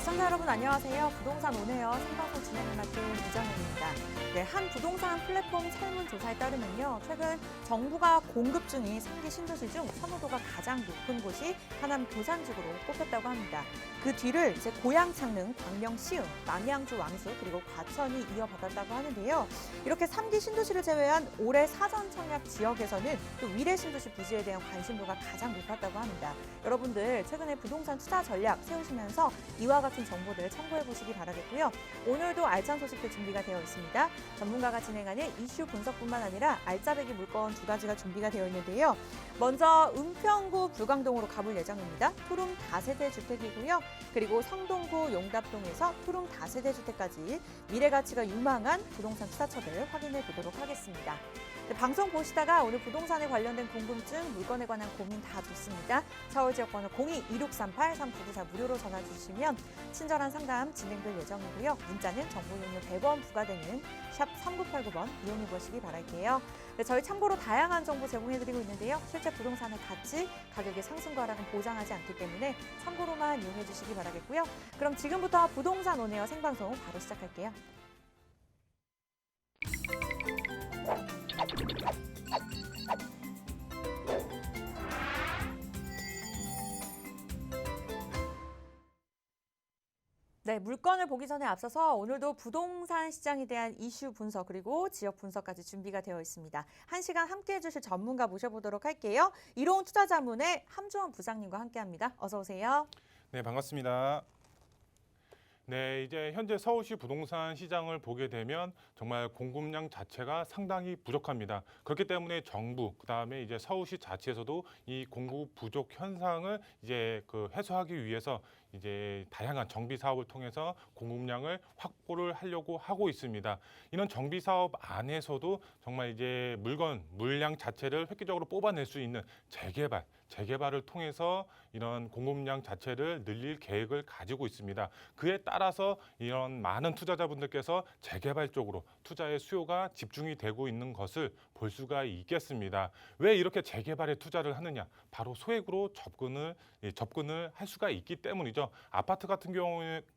시청자 여러분 안녕하세요. 부동산 온에어 생방송 진행을 맡은 이정현입니다. 네, 한 부동산 플랫폼 설문조사에 따르면요. 최근 정부가 공급 중인 3기 신도시 중 선호도가 가장 높은 곳이 하남 교산지구로 꼽혔다고 합니다. 그 뒤를 이제 고양 창릉, 광명 시흥, 남양주 왕수 그리고 과천이 이어받았다고 하는데요. 이렇게 3기 신도시를 제외한 올해 사전 청약 지역에서는 또 위례 신도시 부지에 대한 관심도가 가장 높았다고 합니다. 여러분들 최근에 부동산 투자 전략 세우시면서 이와 같은 정보들 참고해 보시기 바라겠고요. 오늘도 알찬 소식들 준비가 되어 있습니다. 전문가가 진행하는 이슈 분석뿐만 아니라 알짜배기 물건 두 가지가 준비가 되어 있는데요. 먼저 은평구 불광동으로 가볼 예정입니다. 투룸 다세대 주택이고요. 그리고 성동구 용답동에서 투룸 다세대 주택까지 미래 가치가 유망한 부동산 투자처들 확인해 보도록 하겠습니다. 네, 방송 보시다가 오늘 부동산에 관련된 궁금증, 물건에 관한 고민 다 좋습니다. 서울지역번호 02-2638-3994 무료로 전화 주시면 친절한 상담 진행될 예정이고요. 문자는 정보 이용료 100원 부과되는 샵 3989번 이용해 보시기 바랄게요. 네, 저희 참고로 다양한 정보 제공해드리고 있는데요. 실제 부동산의 가치, 가격의 상승과 하락은 보장하지 않기 때문에 참고로만 이용해 주시기 바라겠고요. 그럼 지금부터 부동산 온에어 생방송 바로 시작할게요. 네, 물건을 보기 전에 앞서서 오늘도 부동산 시장에 대한 이슈 분석 그리고 지역 분석까지 준비가 되어 있습니다. 1시간 함께해 주실 전문가 모셔보도록 할게요. 이로운 투자자문의 함주원 부장님과 함께합니다. 어서 오세요. 네, 반갑습니다. 네, 이제 현재 서울시 부동산 시장을 보게 되면 정말 공급량 자체가 상당히 부족합니다. 그렇기 때문에 정부, 그다음에 이제 서울시 자체에서도 이 공급 부족 현상을 이제 해소하기 위해서 이제 다양한 정비 사업을 통해서 공급량을 확보를 하려고 하고 있습니다. 이런 정비 사업 안에서도 정말 이제 물량 자체를 획기적으로 뽑아낼 수 있는 재개발을 통해서 이런 공급량 자체를 늘릴 계획을 가지고 있습니다. 그에 따라서 이런 많은 투자자분들께서 재개발 쪽으로 투자의 수요가 집중이 되고 있는 것을 볼 수가 있겠습니다. 왜 이렇게 재개발에 투자를 하느냐? 바로 소액으로 접근을 할 수가 있기 때문이죠. 아파트 같은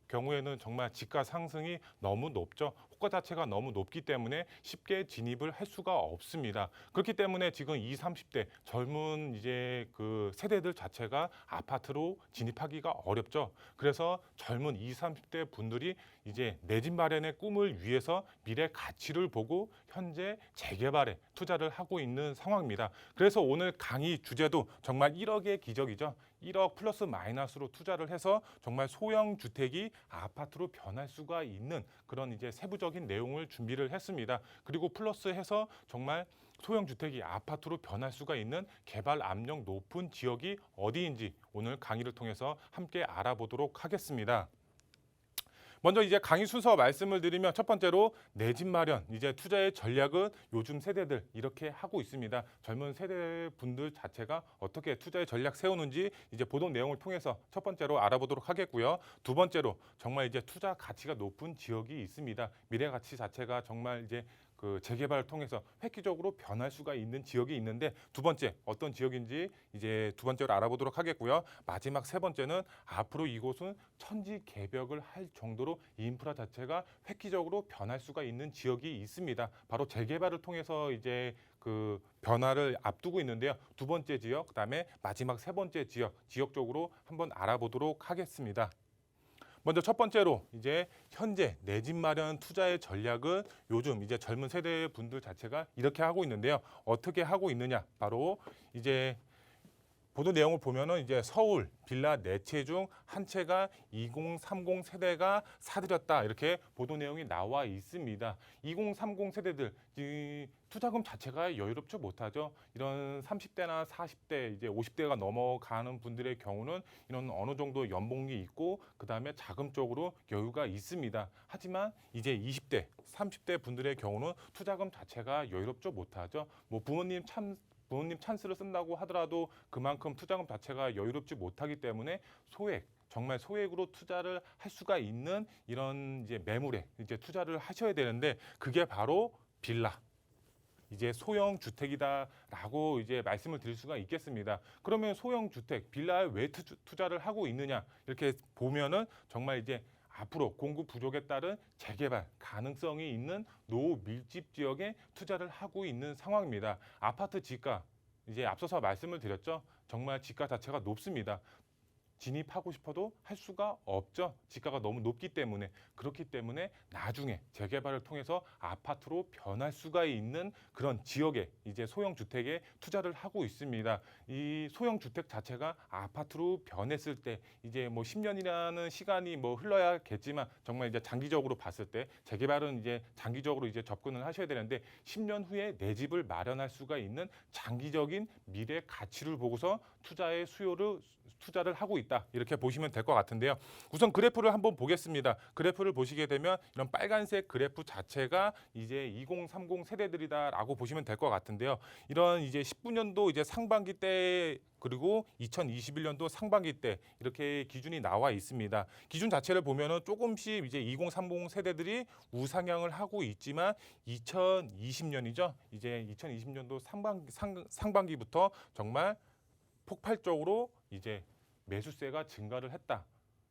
경우에는 정말 지가 상승이 너무 높죠. 호가 자체가 너무 높기 때문에 쉽게 진입을 할 수가 없습니다. 그렇기 때문에 지금 20, 30대 젊은 이제 그 세대들 자체가 아파트로 진입하기가 어렵죠. 그래서 젊은 20, 30대 분들이 이제 내 집 마련의 꿈을 위해서 미래 가치를 보고 현재 재개발에 투자를 하고 있는 상황입니다. 그래서 오늘 강의 주제도 정말 1억의 기적이죠. 1억 플러스 마이너스로 투자를 해서 정말 소형 주택이 아파트로 변할 수가 있는 그런 이제 세부적인 내용을 준비를 했습니다. 그리고 플러스해서 정말 소형 주택이 아파트로 변할 수가 있는 개발 압력 높은 지역이 어디인지 오늘 강의를 통해서 함께 알아보도록 하겠습니다. 먼저 이제 강의 순서 말씀을 드리면 첫 번째로 내 집 마련, 이제 투자의 전략은 요즘 세대들 이렇게 하고 있습니다. 젊은 세대 분들 자체가 어떻게 투자의 전략 세우는지 이제 보도 내용을 통해서 첫 번째로 알아보도록 하겠고요. 두 번째로 정말 이제 투자 가치가 높은 지역이 있습니다. 미래 가치 자체가 정말 이제 재개발을 통해서 획기적으로 변할 수가 있는 지역이 있는데 두 번째 어떤 지역인지 이제 두 번째로 알아보도록 하겠고요. 마지막 세 번째는 앞으로 이곳은 천지개벽을 할 정도로 인프라 자체가 획기적으로 변할 수가 있는 지역이 있습니다. 바로 재개발을 통해서 이제 변화를 앞두고 있는데요. 두 번째 지역, 그다음에 마지막 세 번째 지역적으로 한번 알아보도록 하겠습니다. 먼저 첫 번째로 이제 현재 내 집 마련 투자의 전략은 요즘 이제 젊은 세대 분들 자체가 이렇게 하고 있는데요. 어떻게 하고 있느냐? 바로 이제 보도 내용을 보면은 이제 서울 빌라 4채 중 한 채가 2030 세대가 사들였다 이렇게 보도 내용이 나와 있습니다. 2030 세대들 이 투자금 자체가 여유롭지 못하죠. 이런 30대나 40대 이제 50대가 넘어가는 분들의 경우는 이런 어느 정도 연봉이 있고 그다음에 자금적으로 여유가 있습니다. 하지만 이제 20대, 30대 분들의 경우는 투자금 자체가 여유롭지 못하죠. 뭐 부모님 찬스를 쓴다고 하더라도 그만큼 투자금 자체가 여유롭지 못하기 때문에 정말 소액으로 투자를 할 수가 있는 이런 이제 매물에 이제 투자를 하셔야 되는데 그게 바로 빌라. 이제 소형 주택이다라고 이제 말씀을 드릴 수가 있겠습니다. 그러면 소형 주택, 빌라에 왜 투자를 하고 있느냐 이렇게 보면은 정말 이제 앞으로 공급 부족에 따른 재개발 가능성이 있는 노밀집 지역에 투자를 하고 있는 상황입니다. 아파트 지가 이제 앞서서 말씀을 드렸죠. 정말 지가 자체가 높습니다. 진입하고 싶어도 할 수가 없죠. 지가가 너무 높기 때문에. 그렇기 때문에 나중에 재개발을 통해서 아파트로 변할 수가 있는 그런 지역에 이제 소형 주택에 투자를 하고 있습니다. 이 소형 주택 자체가 아파트로 변했을 때 이제 뭐 10년이라는 시간이 뭐 흘러야겠지만 정말 이제 장기적으로 봤을 때 재개발은 이제 장기적으로 이제 접근을 하셔야 되는데 10년 후에 내 집을 마련할 수가 있는 장기적인 미래 가치를 보고서 투자를 하고 있다. 이렇게 보시면 될 것 같은데요. 우선 그래프를 한번 보겠습니다. 그래프를 보시게 되면 이런 빨간색 그래프 자체가 이제 2030 세대들이다라고 보시면 될 것 같은데요. 이런 이제 19년도 이제 상반기 때 그리고 2021년도 상반기 때 이렇게 기준이 나와 있습니다. 기준 자체를 보면은 조금씩 이제 2030 세대들이 우상향을 하고 있지만 2020년이죠. 이제 2020년도 상반기부터 정말 폭발적으로 이제 매수세가 증가를 했다.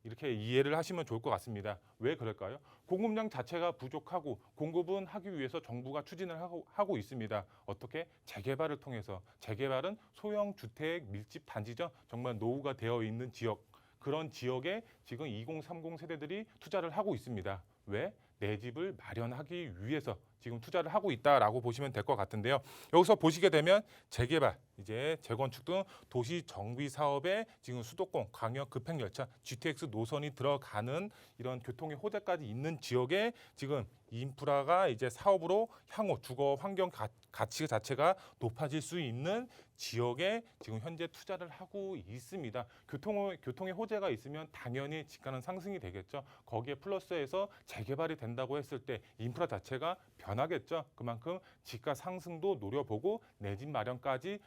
이렇게 이해를 하시면 좋을 것 같습니다. 왜 그럴까요? 공급량 자체가 부족하고 공급은 하기 위해서 정부가 추진을 하고 있습니다. 어떻게? 재개발을 통해서. 재개발은 소형 주택 밀집 단지죠. 정말 노후가 되어 있는 지역. 그런 지역에 지금 2030 세대들이 투자를 하고 있습니다. 왜? 내 집을 마련하기 위해서 지금 투자를 하고 있다라고 보시면 될 것 같은데요. 여기서 보시게 되면 재개발, 이제 재건축 등 도시 정비 사업에 지금 수도권, 광역 급행열차, GTX 노선이 들어가는 이런 교통의 호재까지 있는 지역에 지금 인프라가 이제 사업으로 향후 주거 환경 가치 자체가 높아질 수 있는 지역에 지금 현재 투자를 하고 있습니다. 교통의 호재가 있으면 당연히 지가는 상승이 되겠죠. 거기에 플러스해서 재개발이 된다고 했을 때 인프라 자체가 변하겠죠. 그만큼 지가 상승도 노려보고 내 집 마련까지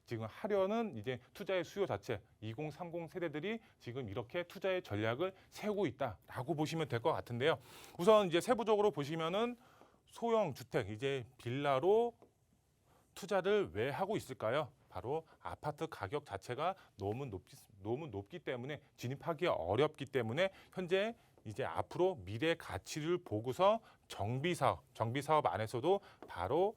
지금 하려는 이제 투자의 수요 자체 2030 세대들이 지금 이렇게 투자의 전략을 세우고 있다라고 보시면 될 것 같은데요. 우선 이제 세부적으로 보시면은 소형 주택 이제 빌라로 투자를 왜 하고 있을까요? 바로 아파트 가격 자체가 너무 높기 때문에 진입하기 어렵기 때문에 현재 이제 앞으로 미래 가치를 보고서 정비 사업 안에서도 바로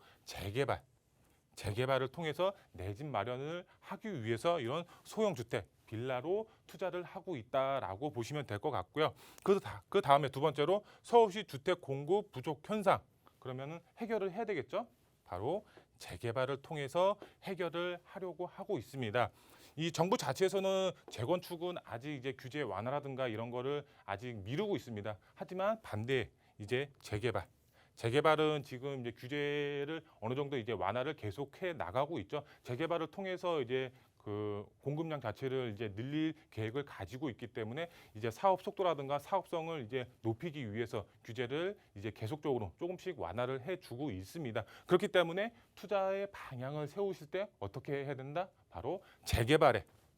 재개발을 통해서 내 집 마련을 하기 위해서 이런 소형 주택 빌라로 투자를 하고 있다라고 보시면 될 것 같고요. 그 다음에 두 번째로 서울시 주택 공급 부족 현상. 그러면은 해결을 해야 되겠죠? 바로 재개발을 통해서 해결을 하려고 하고 있습니다. 이 정부 자체에서는 재건축은 아직 이제 규제 완화라든가 이런 거를 아직 미루고 있습니다. 하지만 반대 이제 재개발은 지금 이제 규제를 어느 정도 이제 완화를 계속해 나가고 있죠. 재개발을 통해서 이제 그 공급량 자체를 이제 늘릴 계획을 가지고 있기 때문에 이제 사업 속도라든가 사업성을 이제 높이기 위해서 규제를 이제 계속적으로 조금씩 완화를 해주고 있습니다. 그렇기 때문에 투자의 방향을 세우실 때 어떻게 해야 된다? 바로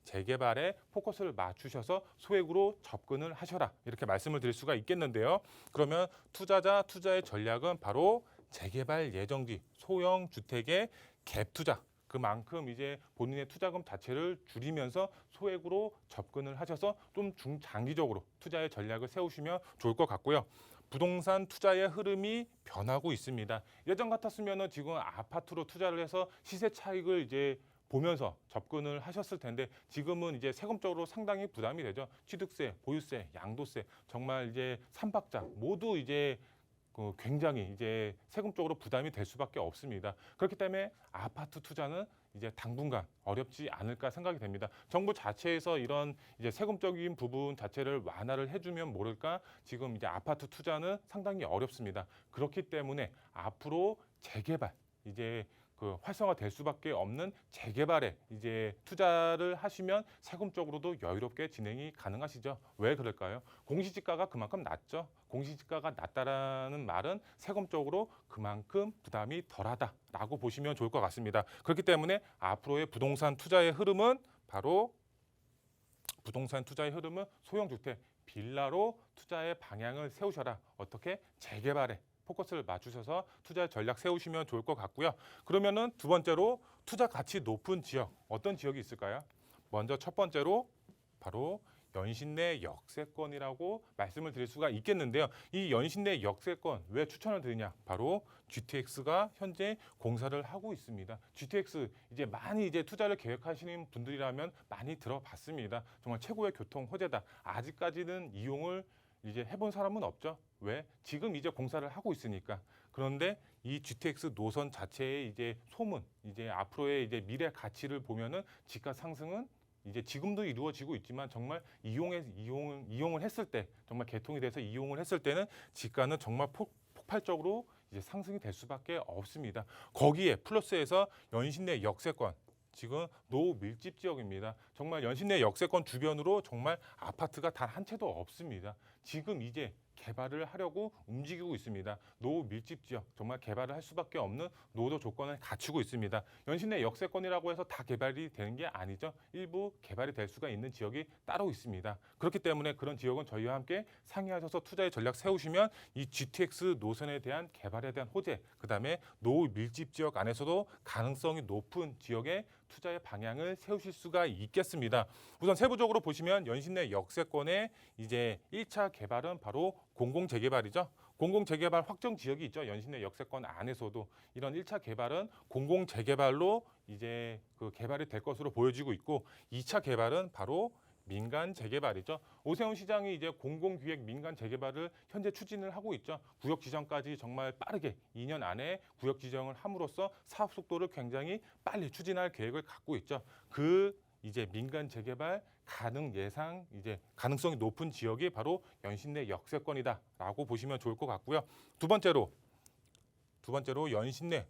재개발에 포커스를 맞추셔서 소액으로 접근을 하셔라. 이렇게 말씀을 드릴 수가 있겠는데요. 그러면 투자의 전략은 바로 재개발 예정지 소형 주택의 갭 투자. 그만큼 이제 본인의 투자금 자체를 줄이면서 소액으로 접근을 하셔서 좀 중장기적으로 투자의 전략을 세우시면 좋을 것 같고요. 부동산 투자의 흐름이 변하고 있습니다. 예전 같았으면은 지금 아파트로 투자를 해서 시세 차익을 이제 보면서 접근을 하셨을 텐데 지금은 이제 세금적으로 상당히 부담이 되죠. 취득세, 보유세, 양도세 정말 이제 삼박자 모두 이제 굉장히 이제 세금적으로 부담이 될 수밖에 없습니다. 그렇기 때문에 아파트 투자는 이제 당분간 어렵지 않을까 생각이 됩니다. 정부 자체에서 이런 이제 세금적인 부분 자체를 완화를 해주면 모를까 지금 이제 아파트 투자는 상당히 어렵습니다. 그렇기 때문에 앞으로 재개발 이제 그 활성화될 수밖에 없는 재개발에 이제 투자를 하시면 세금적으로도 여유롭게 진행이 가능하시죠. 왜 그럴까요? 공시지가가 그만큼 낮죠. 공시지가가 낮다라는 말은 세금적으로 그만큼 부담이 덜하다라고 보시면 좋을 것 같습니다. 그렇기 때문에 앞으로의 부동산 투자의 흐름은 소형주택, 빌라로 투자의 방향을 세우셔라. 어떻게? 재개발에 포커스를 맞추셔서 투자 전략 세우시면 좋을 것 같고요. 그러면은 두 번째로 투자 가치 높은 지역, 어떤 지역이 있을까요? 먼저 첫 번째로 바로 연신내 역세권이라고 말씀을 드릴 수가 있겠는데요. 이 연신내 역세권 왜 추천을 드리냐? 바로 GTX가 현재 공사를 하고 있습니다. GTX 이제 많이 이제 투자를 계획하시는 분들이라면 많이 들어봤습니다. 정말 최고의 교통 호재다. 아직까지는 이용을 이제 해본 사람은 없죠. 왜? 지금 이제 공사를 하고 있으니까. 그런데 이 GTX 노선 자체의 이제 소문, 이제 앞으로의 이제 미래 가치를 보면은 집가 상승은 이제 지금도 이루어지고 있지만 정말 이용을 했을 때 정말 개통이 돼서 이용을 했을 때는 집가는 정말 폭발적으로 이제 상승이 될 수밖에 없습니다. 거기에 플러스해서 연신내 역세권 지금 노밀집 지역입니다. 정말 연신내 역세권 주변으로 정말 아파트가 단 한 채도 없습니다. 지금 이제 개발을 하려고 움직이고 있습니다. 노밀집 지역 정말 개발을 할 수밖에 없는 노도 조건을 갖추고 있습니다. 연신내 역세권이라고 해서 다 개발이 되는 게 아니죠. 일부 개발이 될 수가 있는 지역이 따로 있습니다. 그렇기 때문에 그런 지역은 저희와 함께 상의하셔서 투자의 전략 세우시면 이 GTX 노선에 대한 개발에 대한 호재, 그다음에 노밀집 지역 안에서도 가능성이 높은 지역의 투자의 방향을 세우실 수가 있겠습니다. 우선 세부적으로 보시면 연신내 역세권의 이제 1차 개발은 바로 공공재개발이죠. 공공재개발 확정 지역이 있죠. 연신내 역세권 안에서도 이런 1차 개발은 공공재개발로 이제 그 개발이 될 것으로 보여지고 있고 2차 개발은 바로 민간 재개발이죠. 오세훈 시장이 이제 공공기획 민간 재개발을 현재 추진을 하고 있죠. 구역 지정까지 정말 빠르게 2년 안에 구역 지정을 함으로써 사업 속도를 굉장히 빨리 추진할 계획을 갖고 있죠. 그 이제 민간 재개발 이제 가능성이 높은 지역이 바로 연신내 역세권이다라고 보시면 좋을 것 같고요. 두 번째로 연신내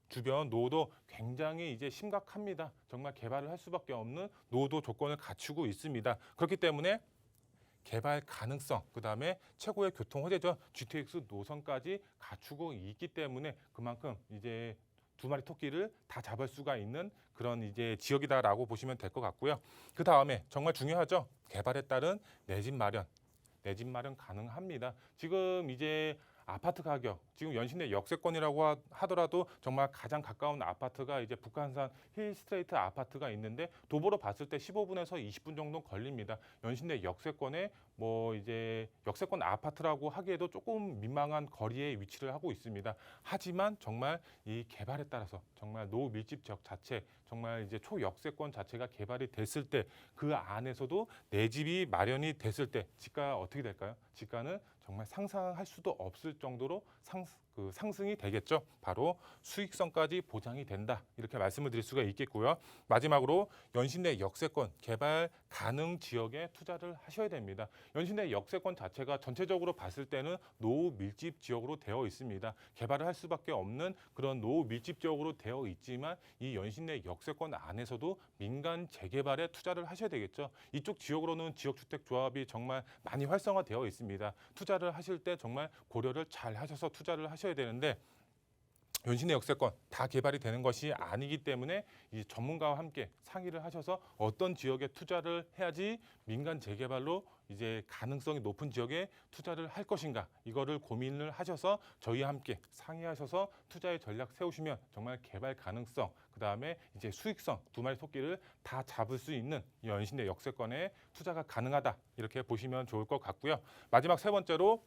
주변 노도 굉장히 이제 심각합니다. 정말 개발을 할 수밖에 없는 노도 조건을 갖추고 있습니다. 그렇기 때문에 개발 가능성, 그다음에 최고의 교통 호재죠. GTX 노선까지 갖추고 있기 때문에 그만큼 이제 두 마리 토끼를 다 잡을 수가 있는 그런 이제 지역이다라고 보시면 될 것 같고요. 그 다음에 정말 중요하죠. 개발에 따른 내 집 마련 가능합니다. 지금 이제 아파트 가격, 지금 연신내 역세권이라고 하더라도 정말 가장 가까운 아파트가 이제 북한산 힐스트레이트 아파트가 있는데 도보로 봤을 때 15분에서 20분 정도 걸립니다. 연신내 역세권에 뭐 이제 역세권 아파트라고 하기에도 조금 민망한 거리에 위치를 하고 있습니다. 하지만 정말 이 개발에 따라서 정말 노밀집 지역 자체, 정말 이제 초역세권 자체가 개발이 됐을 때 그 안에서도 내 집이 마련이 됐을 때 집가 어떻게 될까요? 집가는 정말 상상할 수도 없을 정도로 상승이 되겠죠. 바로 수익성까지 보장이 된다. 이렇게 말씀을 드릴 수가 있겠고요. 마지막으로 연신내 역세권 개발 가능 지역에 투자를 하셔야 됩니다. 연신내 역세권 자체가 전체적으로 봤을 때는 노후 밀집 지역으로 되어 있습니다. 개발을 할 수밖에 없는 그런 노후 밀집 지역으로 되어 있지만 이 연신내 역세권 안에서도 민간 재개발에 투자를 하셔야 되겠죠. 이쪽 지역으로는 지역주택조합이 정말 많이 활성화되어 있습니다. 투자를 하실 때 정말 고려를 잘 하셔서 투자를 하셔야 되는데 연신내 역세권 다 개발이 되는 것이 아니기 때문에 이 전문가와 함께 상의를 하셔서 어떤 지역에 투자를 해야지 민간 재개발로 이제 가능성이 높은 지역에 투자를 할 것인가 이거를 고민을 하셔서 저희와 함께 상의하셔서 투자의 전략 세우시면 정말 개발 가능성 그다음에 이제 수익성 두 마리 토끼를 다 잡을 수 있는 이 연신내 역세권에 투자가 가능하다 이렇게 보시면 좋을 것 같고요. 마지막 세 번째로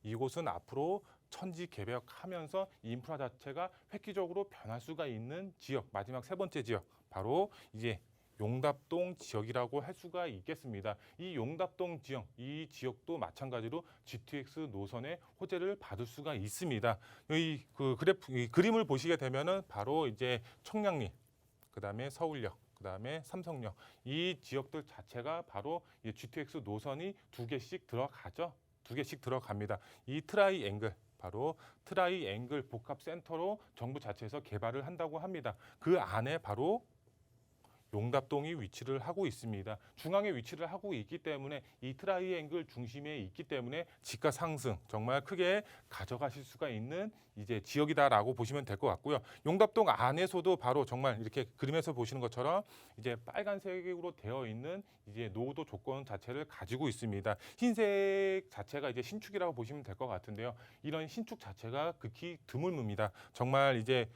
이곳은 앞으로 천지 개벽하면서 인프라 자체가 획기적으로 변할 수가 있는 지역, 마지막 세 번째 지역, 바로 이제 용답동 지역이라고 할 수가 있겠습니다. 이 용답동 지역, 이 지역도 마찬가지로 GTX 노선의 호재를 받을 수가 있습니다. 이 그림을 보시게 되면은 바로 이제 청량리, 그다음에 서울역, 그다음에 삼성역 이 지역들 자체가 바로 이 GTX 노선이 두 개씩 들어가죠. 두 개씩 들어갑니다. 이 트라이앵글 바로 트라이앵글 복합센터로 정부 자체에서 개발을 한다고 합니다. 그 안에 바로 용답동이 위치를 하고 있습니다. 중앙에 위치를 하고 있기 때문에 이 트라이앵글 중심에 있기 때문에 집가 상승 정말 크게 가져가실 수가 있는 이제 지역이다라고 보시면 될 것 같고요. 용답동 안에서도 바로 정말 이렇게 그림에서 보시는 것처럼 이제 빨간색으로 되어 있는 이제 노후도 조건 자체를 가지고 있습니다. 흰색 자체가 이제 신축이라고 보시면 될 것 같은데요. 이런 신축 자체가 극히 드물입니다. 정말 이제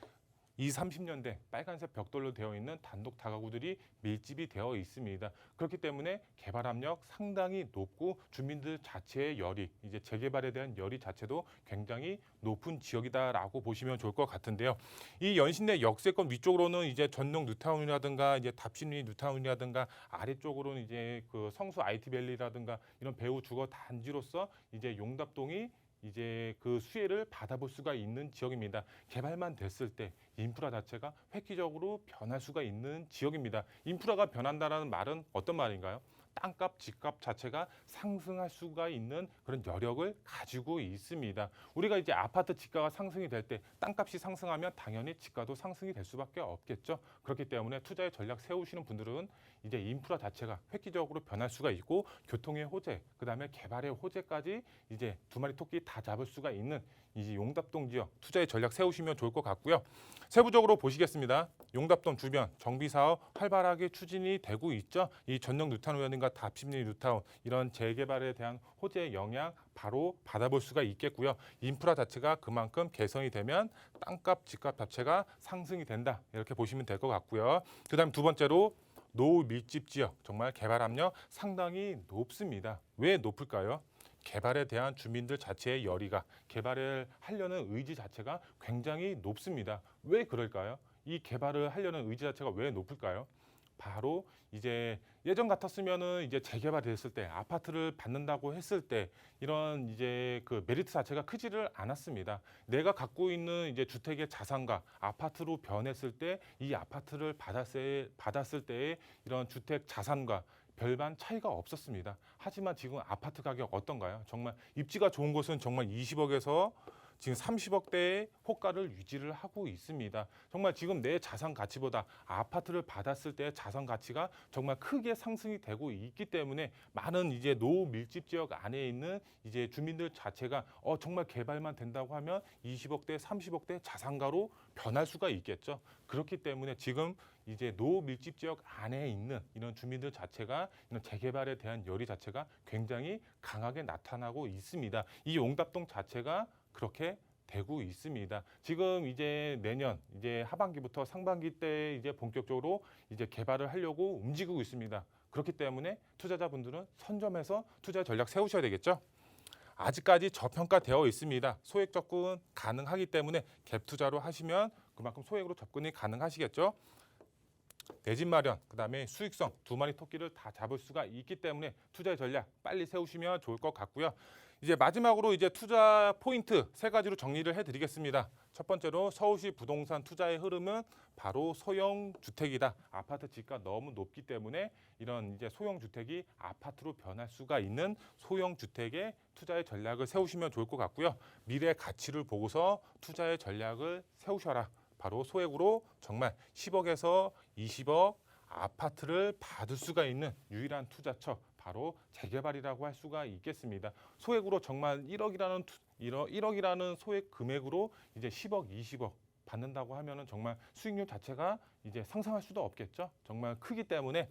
20, 30년대 빨간색 벽돌로 되어 있는 단독 다가구들이 밀집이 되어 있습니다. 그렇기 때문에 개발 압력 상당히 높고 주민들 자체의 열이 이제 재개발에 대한 열이 자체도 굉장히 높은 지역이다라고 보시면 좋을 것 같은데요. 이 연신내 역세권 위쪽으로는 이제 전농 뉴타운이라든가 이제 답신리 뉴타운이라든가 아래쪽으로는 이제 그 성수 IT밸리라든가 이런 배후 주거 단지로서 이제 용답동이 이제 그 수혜를 받아볼 수가 있는 지역입니다. 개발만 됐을 때 인프라 자체가 획기적으로 변할 수가 있는 지역입니다. 인프라가 변한다는 말은 어떤 말인가요? 땅값, 집값 자체가 상승할 수가 있는 그런 여력을 가지고 있습니다. 우리가 이제 아파트 집가가 상승이 될 때 땅값이 상승하면 당연히 집가도 상승이 될 수밖에 없겠죠. 그렇기 때문에 투자의 전략 세우시는 분들은 이제 인프라 자체가 획기적으로 변할 수가 있고 교통의 호재, 그다음에 개발의 호재까지 이제 두 마리 토끼 다 잡을 수가 있는 이제 용답동 지역 투자의 전략 세우시면 좋을 것 같고요. 세부적으로 보시겠습니다. 용답동 주변 정비 사업 활발하게 추진이 되고 있죠. 이 전용 뉴타운이라든가 답심리 뉴타운 이런 재개발에 대한 호재의 영향 바로 받아볼 수가 있겠고요. 인프라 자체가 그만큼 개선이 되면 땅값, 집값 자체가 상승이 된다. 이렇게 보시면 될 것 같고요. 그다음 두 번째로 노후 밀집 지역 정말 개발 압력 상당히 높습니다. 왜 높을까요? 개발에 대한 주민들 자체의 열의가 개발을 하려는 의지 자체가 굉장히 높습니다. 왜 그럴까요? 이 개발을 하려는 의지 자체가 왜 높을까요? 바로 이제 예전 같았으면은 이제 재개발이 됐을 때 아파트를 받는다고 했을 때 이런 이제 그 메리트 자체가 크지를 않았습니다. 내가 갖고 있는 이제 주택의 자산과 아파트로 변했을 때 이 아파트를 받았을 때의 이런 주택 자산과 별반 차이가 없었습니다. 하지만 지금 아파트 가격 어떤가요? 정말 입지가 좋은 곳은 정말 20억에서 지금 30억대의 호가를 유지를 하고 있습니다. 정말 지금 내 자산 가치보다 아파트를 받았을 때의 자산 가치가 정말 크게 상승이 되고 있기 때문에 많은 이제 노후 밀집 지역 안에 있는 이제 주민들 자체가 정말 개발만 된다고 하면 20억대, 30억대 자산가로 변할 수가 있겠죠. 그렇기 때문에 지금 이제 노후 밀집 지역 안에 있는 이런 주민들 자체가 이런 재개발에 대한 열의 자체가 굉장히 강하게 나타나고 있습니다. 이 용답동 자체가 그렇게 되고 있습니다. 지금 이제 내년 이제 하반기부터 상반기 때 이제 본격적으로 이제 개발을 하려고 움직이고 있습니다. 그렇기 때문에 투자자분들은 선점해서 투자 전략 세우셔야 되겠죠. 아직까지 저평가되어 있습니다. 소액 접근 가능하기 때문에 갭 투자로 하시면 그만큼 소액으로 접근이 가능하시겠죠. 내 집 마련, 그다음에 수익성 두 마리 토끼를 다 잡을 수가 있기 때문에 투자의 전략 빨리 세우시면 좋을 것 같고요. 이제 마지막으로 이제 투자 포인트 세 가지로 정리를 해드리겠습니다. 첫 번째로 서울시 부동산 투자의 흐름은 바로 소형 주택이다. 아파트 집가 너무 높기 때문에 이런 이제 소형 주택이 아파트로 변할 수가 있는 소형 주택의 투자의 전략을 세우시면 좋을 것 같고요. 미래 가치를 보고서 투자의 전략을 세우셔라. 바로 소액으로 정말 10억에서 20억 아파트를 받을 수가 있는 유일한 투자처 바로 재개발이라고 할 수가 있겠습니다. 소액으로 정말 1억이라는 소액 금액으로 이제 10억, 20억 받는다고 하면은 정말 수익률 자체가 이제 상상할 수도 없겠죠. 정말 크기 때문에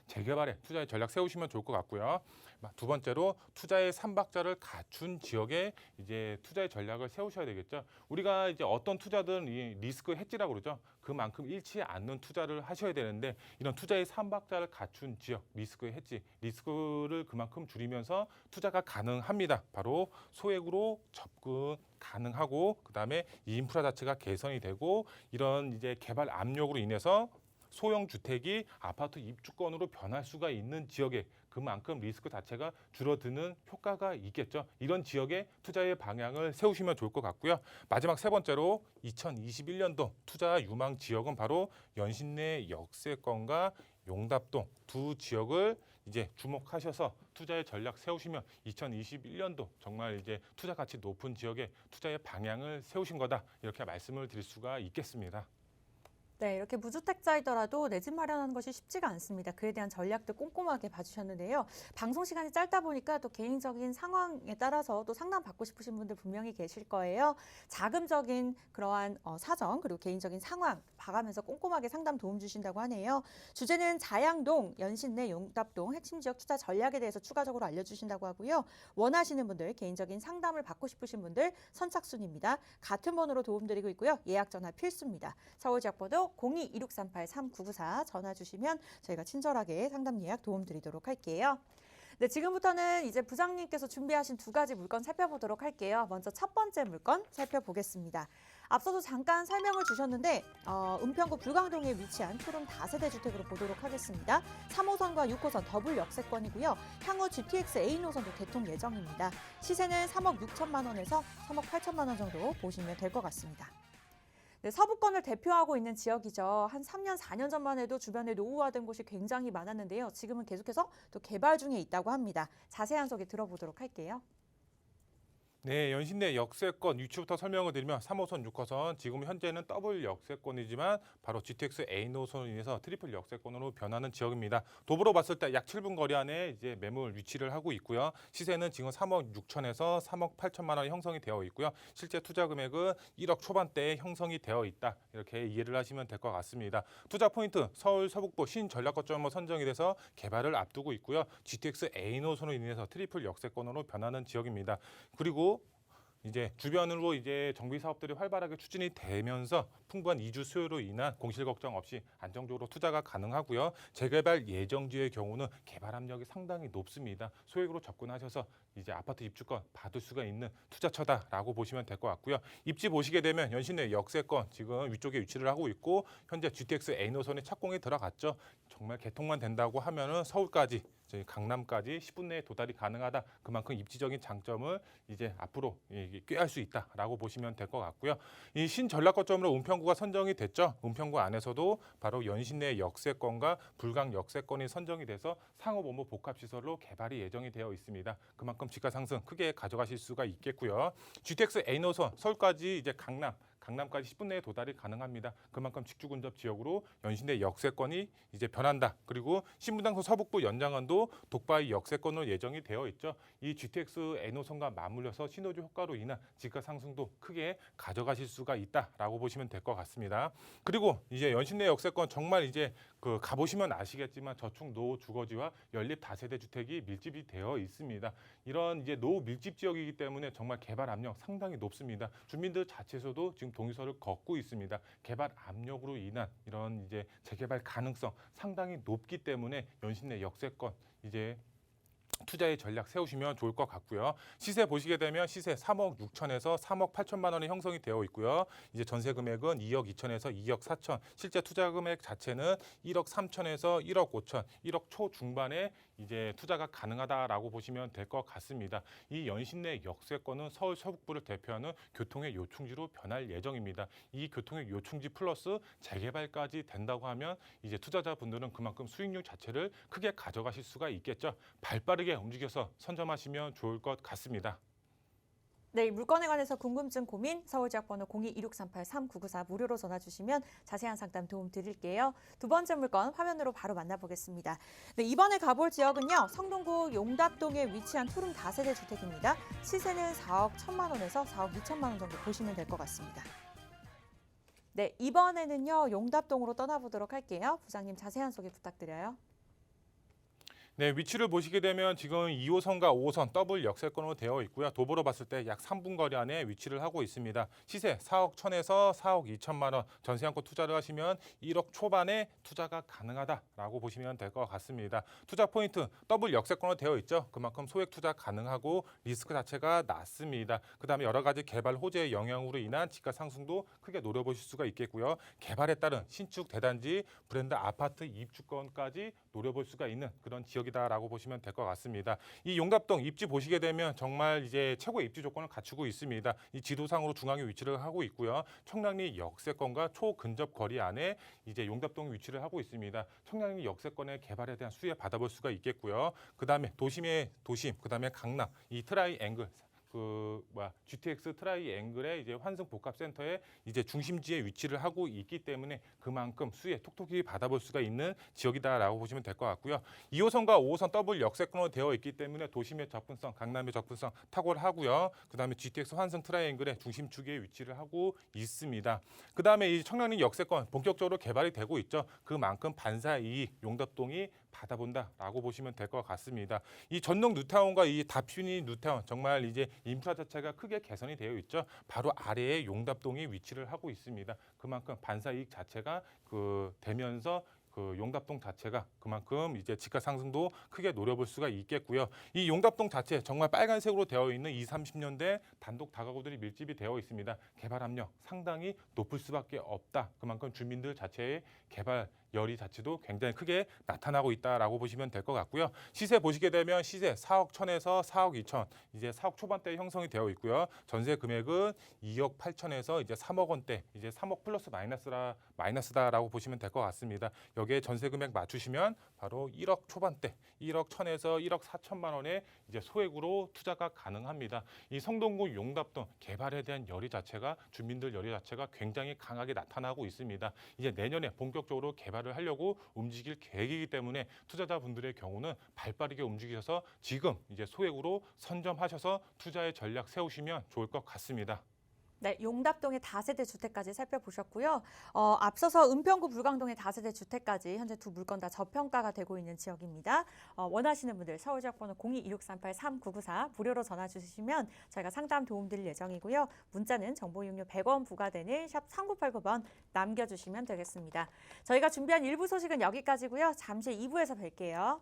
재개발에 투자의 전략 세우시면 좋을 것 같고요. 두 번째로 투자의 삼박자를 갖춘 지역에 이제 투자의 전략을 세우셔야 되겠죠. 우리가 이제 어떤 투자든 이 리스크 헤지라고 그러죠. 그만큼 잃지 않는 투자를 하셔야 되는데 이런 투자의 삼박자를 갖춘 지역 리스크 헤지, 리스크를 그만큼 줄이면서 투자가 가능합니다. 바로 소액으로 접근 가능하고 그다음에 인프라 자체가 개선이 되고 이런 이제 개발 압력으로 인해서 소형 주택이 아파트 입주권으로 변할 수가 있는 지역에 그만큼 리스크 자체가 줄어드는 효과가 있겠죠. 이런 지역에 투자의 방향을 세우시면 좋을 것 같고요. 마지막 세 번째로 2021년도 투자 유망 지역은 바로 연신내 역세권과 용답동 두 지역을 이제 주목하셔서 투자의 전략 세우시면 2021년도 정말 이제 투자 가치 높은 지역에 투자의 방향을 세우신 거다. 이렇게 말씀을 드릴 수가 있겠습니다. 네, 이렇게 무주택자이더라도 내 집 마련하는 것이 쉽지가 않습니다. 그에 대한 전략도 꼼꼼하게 봐주셨는데요. 방송 시간이 짧다 보니까 또 개인적인 상황에 따라서 또 상담 받고 싶으신 분들 분명히 계실 거예요. 자금적인 그러한 사정 그리고 개인적인 상황 봐가면서 꼼꼼하게 상담 도움 주신다고 하네요. 주제는 자양동, 연신내, 용답동 핵심 지역 투자 전략에 대해서 추가적으로 알려주신다고 하고요. 원하시는 분들, 개인적인 상담을 받고 싶으신 분들 선착순입니다. 같은 번호로 도움드리고 있고요. 예약 전화 필수입니다. 서울지역번호 02-2638-3994 전화 주시면 저희가 친절하게 상담 예약 도움드리도록 할게요. 네, 지금부터는 이제 부장님께서 준비하신 두 가지 물건 살펴보도록 할게요. 먼저 첫 번째 물건 살펴보겠습니다. 앞서도 잠깐 설명을 주셨는데 은평구 불광동에 위치한 투룸 다세대 주택으로 보도록 하겠습니다. 3호선과 6호선 더블 역세권이고요. 향후 GTX A 노선도 개통 예정입니다. 시세는 3억 6천만 원에서 3억 8천만 원 정도 보시면 될 것 같습니다. 네, 서부권을 대표하고 있는 지역이죠. 한 3년, 4년 전만 해도 주변에 노후화된 곳이 굉장히 많았는데요. 지금은 계속해서 또 개발 중에 있다고 합니다. 자세한 소개 들어보도록 할게요. 네, 연신내 역세권 위치부터 설명을 드리면 3호선, 6호선 지금 현재는 더블 역세권이지만 바로 GTX A 노선으로 인해서 트리플 역세권으로 변하는 지역입니다. 도보로 봤을 때 약 7분 거리 안에 이제 매물 위치를 하고 있고요. 시세는 지금 3억 6천에서 3억 8천만 원이 형성이 되어 있고요. 실제 투자 금액은 1억 초반대에 형성이 되어 있다. 이렇게 이해를 하시면 될 것 같습니다. 투자 포인트 서울 서북부 신전략거점으로 선정이 돼서 개발을 앞두고 있고요. GTX A 노선으로 인해서 트리플 역세권으로 변하는 지역입니다. 그리고 이제 주변으로 이제 정비 사업들이 활발하게 추진이 되면서 풍부한 이주 수요로 인한 공실 걱정 없이 안정적으로 투자가 가능하고요. 재개발 예정지의 경우는 개발 압력이 상당히 높습니다. 소액으로 접근하셔서 이제 아파트 입주권 받을 수가 있는 투자처다라고 보시면 될 것 같고요. 입지 보시게 되면 연신내 역세권 지금 위쪽에 위치를 하고 있고 현재 GTX A 노선에 착공이 들어갔죠. 정말 개통만 된다고 하면은 서울까지 저희 강남까지 10분 내에 도달이 가능하다. 그만큼 입지적인 장점을 이제 앞으로 꾀할 수 있다라고 보시면 될 것 같고요. 이 신전략거점으로 은평구가 선정이 됐죠. 은평구 안에서도 바로 연신내 역세권과 불광 역세권이 선정이 돼서 상업업무 복합시설로 개발이 예정이 되어 있습니다. 그만큼 집가 상승 크게 가져가실 수가 있겠고요. GTX A 노선 서울까지 이제 강남까지 10분 내에 도달이 가능합니다. 그만큼 직주 근접 지역으로 연신내 역세권이 이제 변한다. 그리고 신분당선 서북부 연장안도 독바이 역세권으로 예정이 되어 있죠. 이 GTX N호선과 맞물려서 신호주 효과로 인한 집가 상승도 크게 가져가실 수가 있다라고 보시면 될 것 같습니다. 그리고 이제 연신내 역세권 정말 이제 그 가보시면 아시겠지만 저축 노후 주거지와 연립 다세대 주택이 밀집이 되어 있습니다. 이런 이제 노후 밀집 지역이기 때문에 정말 개발 압력 상당히 높습니다. 주민들 자체에서도 지금 동의서를 걷고 있습니다. 개발 압력으로 인한 이런 이제 재개발 가능성 상당히 높기 때문에 연신내 역세권 이제 투자의 전략 세우시면 좋을 것 같고요. 시세 보시게 되면 시세 3억 6천에서 3억 8천만 원이 형성이 되어 있고요. 이제 전세 금액은 2억 2천에서 2억 4천, 실제 투자 금액 자체는 1억 3천에서 1억 5천, 1억 초중반에 이제 투자가 가능하다라고 보시면 될 것 같습니다. 이 연신내 역세권은 서울 서북부를 대표하는 교통의 요충지로 변할 예정입니다. 이 교통의 요충지 플러스 재개발까지 된다고 하면 이제 투자자분들은 그만큼 수익률 자체를 크게 가져가실 수가 있겠죠. 발빠르게 움직여서 선점하시면 좋을 것 같습니다. 네, 이 물건에 관해서 궁금증 고민 서울지역번호 02-2638-3994 무료로 전화 주시면 자세한 상담 도움 드릴게요. 두 번째 물건 화면으로 바로 만나보겠습니다. 네, 이번에 가볼 지역은요. 성동구 용답동에 위치한 투룸 다세대 주택입니다. 시세는 4억 1천만 원에서 4억 2천만 원 정도 보시면 될 것 같습니다. 네, 이번에는요. 용답동으로 떠나보도록 할게요. 부장님 자세한 소개 부탁드려요. 네, 위치를 보시게 되면 지금 2호선과 5호선 더블 역세권으로 되어 있고요. 도보로 봤을 때 약 3분 거리 안에 위치를 하고 있습니다. 시세 4억 1천에서 4억 2천만 원, 전세 안고 투자를 하시면 1억 초반에 투자가 가능하다라고 보시면 될 것 같습니다. 투자 포인트 더블 역세권으로 되어 있죠. 그만큼 소액 투자 가능하고 리스크 자체가 낮습니다. 그다음에 여러 가지 개발 호재의 영향으로 인한 집가 상승도 크게 노려보실 수가 있겠고요. 개발에 따른 신축 대단지, 브랜드 아파트 입주권까지 노려볼 수가 있는 그런 지역이다라고 보시면 될 것 같습니다. 이 용답동 입지 보시게 되면 정말 이제 최고의 입지 조건을 갖추고 있습니다. 이 지도상으로 중앙에 위치를 하고 있고요. 청량리 역세권과 초근접 거리 안에 이제 용답동이 위치를 하고 있습니다. 청량리 역세권의 개발에 대한 수혜 받아볼 수가 있겠고요. 그다음에 도심의 도심, 그다음에 강남 이 트라이앵글 GTX 트라이앵글의 이제 환승 복합 센터의 이제 중심지에 위치를 하고 있기 때문에 그만큼 수혜 톡톡히 받아볼 수가 있는 지역이다라고 보시면 될 것 같고요. 2호선과 5호선 더블 역세권으로 되어 있기 때문에 도심의 접근성, 강남의 접근성 탁월하고요. 그다음에 GTX 환승 트라이앵글의 중심축에 위치를 하고 있습니다. 그다음에 이 청량리 역세권 본격적으로 개발이 되고 있죠. 그만큼 반사 이익 용답동이 받아본다라고 보시면 될 것 같습니다. 이 전동 뉴타운과 이 다퓨니 뉴타운 정말 이제 인프라 자체가 크게 개선이 되어 있죠. 바로 아래에 용답동이 위치를 하고 있습니다. 그만큼 반사 이익 자체가 되면서 용답동 자체가 그만큼 이제 집가 상승도 크게 노려볼 수가 있겠고요. 이 용답동 자체 정말 빨간색으로 되어 있는 20, 30년대 단독 다가구들이 밀집이 되어 있습니다. 개발 압력 상당히 높을 수밖에 없다. 그만큼 주민들 자체의 개발 열이 자체도 굉장히 크게 나타나고 있다라고 보시면 될 것 같고요. 시세 보시게 되면 시세 4억 1천에서 4억 2천, 이제 4억 초반대 형성이 되어 있고요. 전세 금액은 2억 8천에서 이제 3억 원대, 이제 3억 플러스 마이너스다라고 보시면 될 것 같습니다. 여기에 전세 금액 맞추시면 바로 1억 초반대, 1억 1천에서 1억 4천만 원의 이제 소액으로 투자가 가능합니다. 이 성동구 용답동 개발에 대한 열의 자체가 주민들 열의 자체가 굉장히 강하게 나타나고 있습니다. 이제 내년에 본격적으로 개발을 하려고 움직일 계획이기 때문에 투자자분들의 경우는 발빠르게 움직이셔서 지금 이제 소액으로 선점하셔서 투자의 전략 세우시면 좋을 것 같습니다. 네, 용답동의 다세대 주택까지 살펴보셨고요. 앞서서 은평구 불광동의 다세대 주택까지 현재 두 물건 다 저평가가 되고 있는 지역입니다. 원하시는 분들 서울지역번호 02-2638-3994 무료로 전화 주시면 저희가 상담 도움 드릴 예정이고요. 문자는 정보 이용료 100원 부과되는 샵 3989번 남겨주시면 되겠습니다. 저희가 준비한 1부 소식은 여기까지고요. 잠시 2부에서 뵐게요.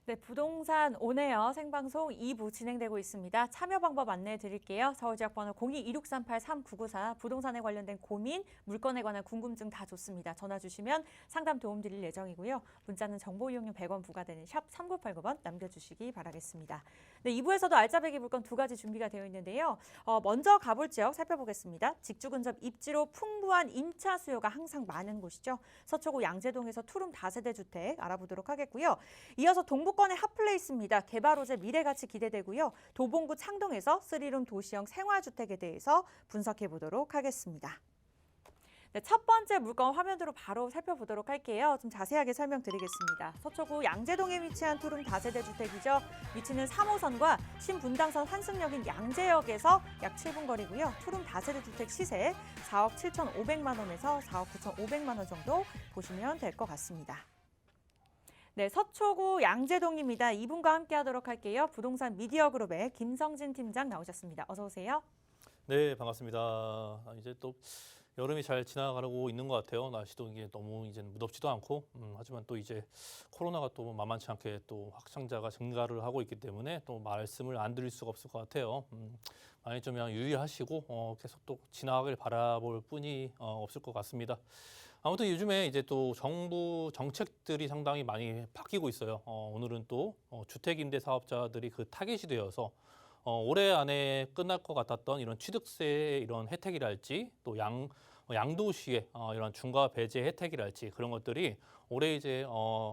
네, 부동산 오네요 생방송 2부 진행되고 있습니다. 참여 방법 안내해 드릴게요. 서울지역번호 02-2638-3994 부동산에 관련된 고민, 물건에 관한 궁금증 다 좋습니다. 전화 주시면 상담 도움 드릴 예정이고요. 문자는 정보 이용료 100원 부과되는 샵 3989번 남겨주시기 바라겠습니다. 네, 2부에서도 알짜배기 물건 두 가지 준비가 되어 있는데요. 먼저 가볼 지역 살펴보겠습니다. 직주 근접 입지로 풍부한 임차 수요가 항상 많은 곳이죠. 서초구 양재동에서 투룸 다세대 주택 알아보도록 하겠고요. 이어서 동북권의 핫플레이스입니다. 개발 호재 미래가치 기대되고요. 도봉구 창동에서 3룸 도시형 생활주택에 대해서 분석해 보도록 하겠습니다. 네, 첫 번째 물건 화면으로 바로 살펴보도록 할게요. 좀 자세하게 설명드리겠습니다. 서초구 양재동에 위치한 투룸 다세대 주택이죠. 위치는 3호선과 신분당선 환승역인 양재역에서 약 7분 거리고요. 투룸 다세대 주택 시세 4억 7,500만 원에서 4억 9,500만 원 정도 보시면 될 것 같습니다. 네, 서초구 양재동입니다. 이분과 함께 하도록 할게요. 부동산 미디어그룹의 김성진 팀장 나오셨습니다. 어서 오세요. 네, 반갑습니다. 이제 또 여름이 잘 지나가고 있는 것 같아요. 날씨도 이게 너무 이제 무덥지도 않고, 하지만 또 이제 코로나가 또 만만치 않게 또 확진자가 증가를 하고 있기 때문에 또 말씀을 안 드릴 수가 없을 것 같아요. 많이 좀 그냥 유의하시고 계속 또 지나가길 바라볼 뿐이 없을 것 같습니다. 아무튼 요즘에 이제 또 정부 정책들이 상당히 많이 바뀌고 있어요. 오늘은 또 주택임대 사업자들이 그 타깃이 되어서 올해 안에 끝날 것 같았던 이런 취득세 이런 혜택이랄지 또 양도시의 이런 중과 배제 혜택이랄지 그런 것들이 올해 이제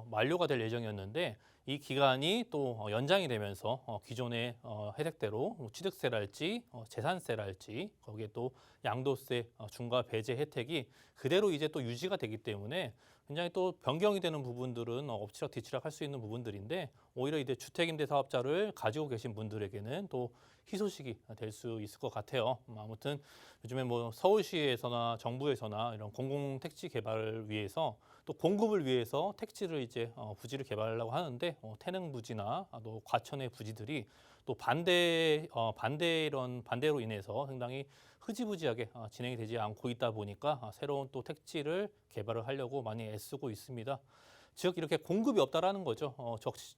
만료가 될 예정이었는데 이 기간이 또 연장이 되면서 기존의 혜택대로 뭐 취득세랄지 재산세랄지 거기에 또 양도세 중과 배제 혜택이 그대로 이제 또 유지가 되기 때문에 굉장히 또 변경이 되는 부분들은 엎치락뒤치락 할 수 있는 부분들인데 오히려 이제 주택임대 사업자를 가지고 계신 분들에게는 또 희소식이 될 수 있을 것 같아요. 아무튼 요즘에 뭐 서울시에서나 정부에서나 이런 공공택지 개발을 위해서 또 공급을 위해서 택지를 이제 부지를 개발하려고 하는데 태릉 부지나 또 과천의 부지들이 또 반대로 인해서 상당히 흐지부지하게 진행이 되지 않고 있다 보니까 새로운 또 택지를 개발을 하려고 많이 애쓰고 있습니다. 즉 이렇게 공급이 없다라는 거죠.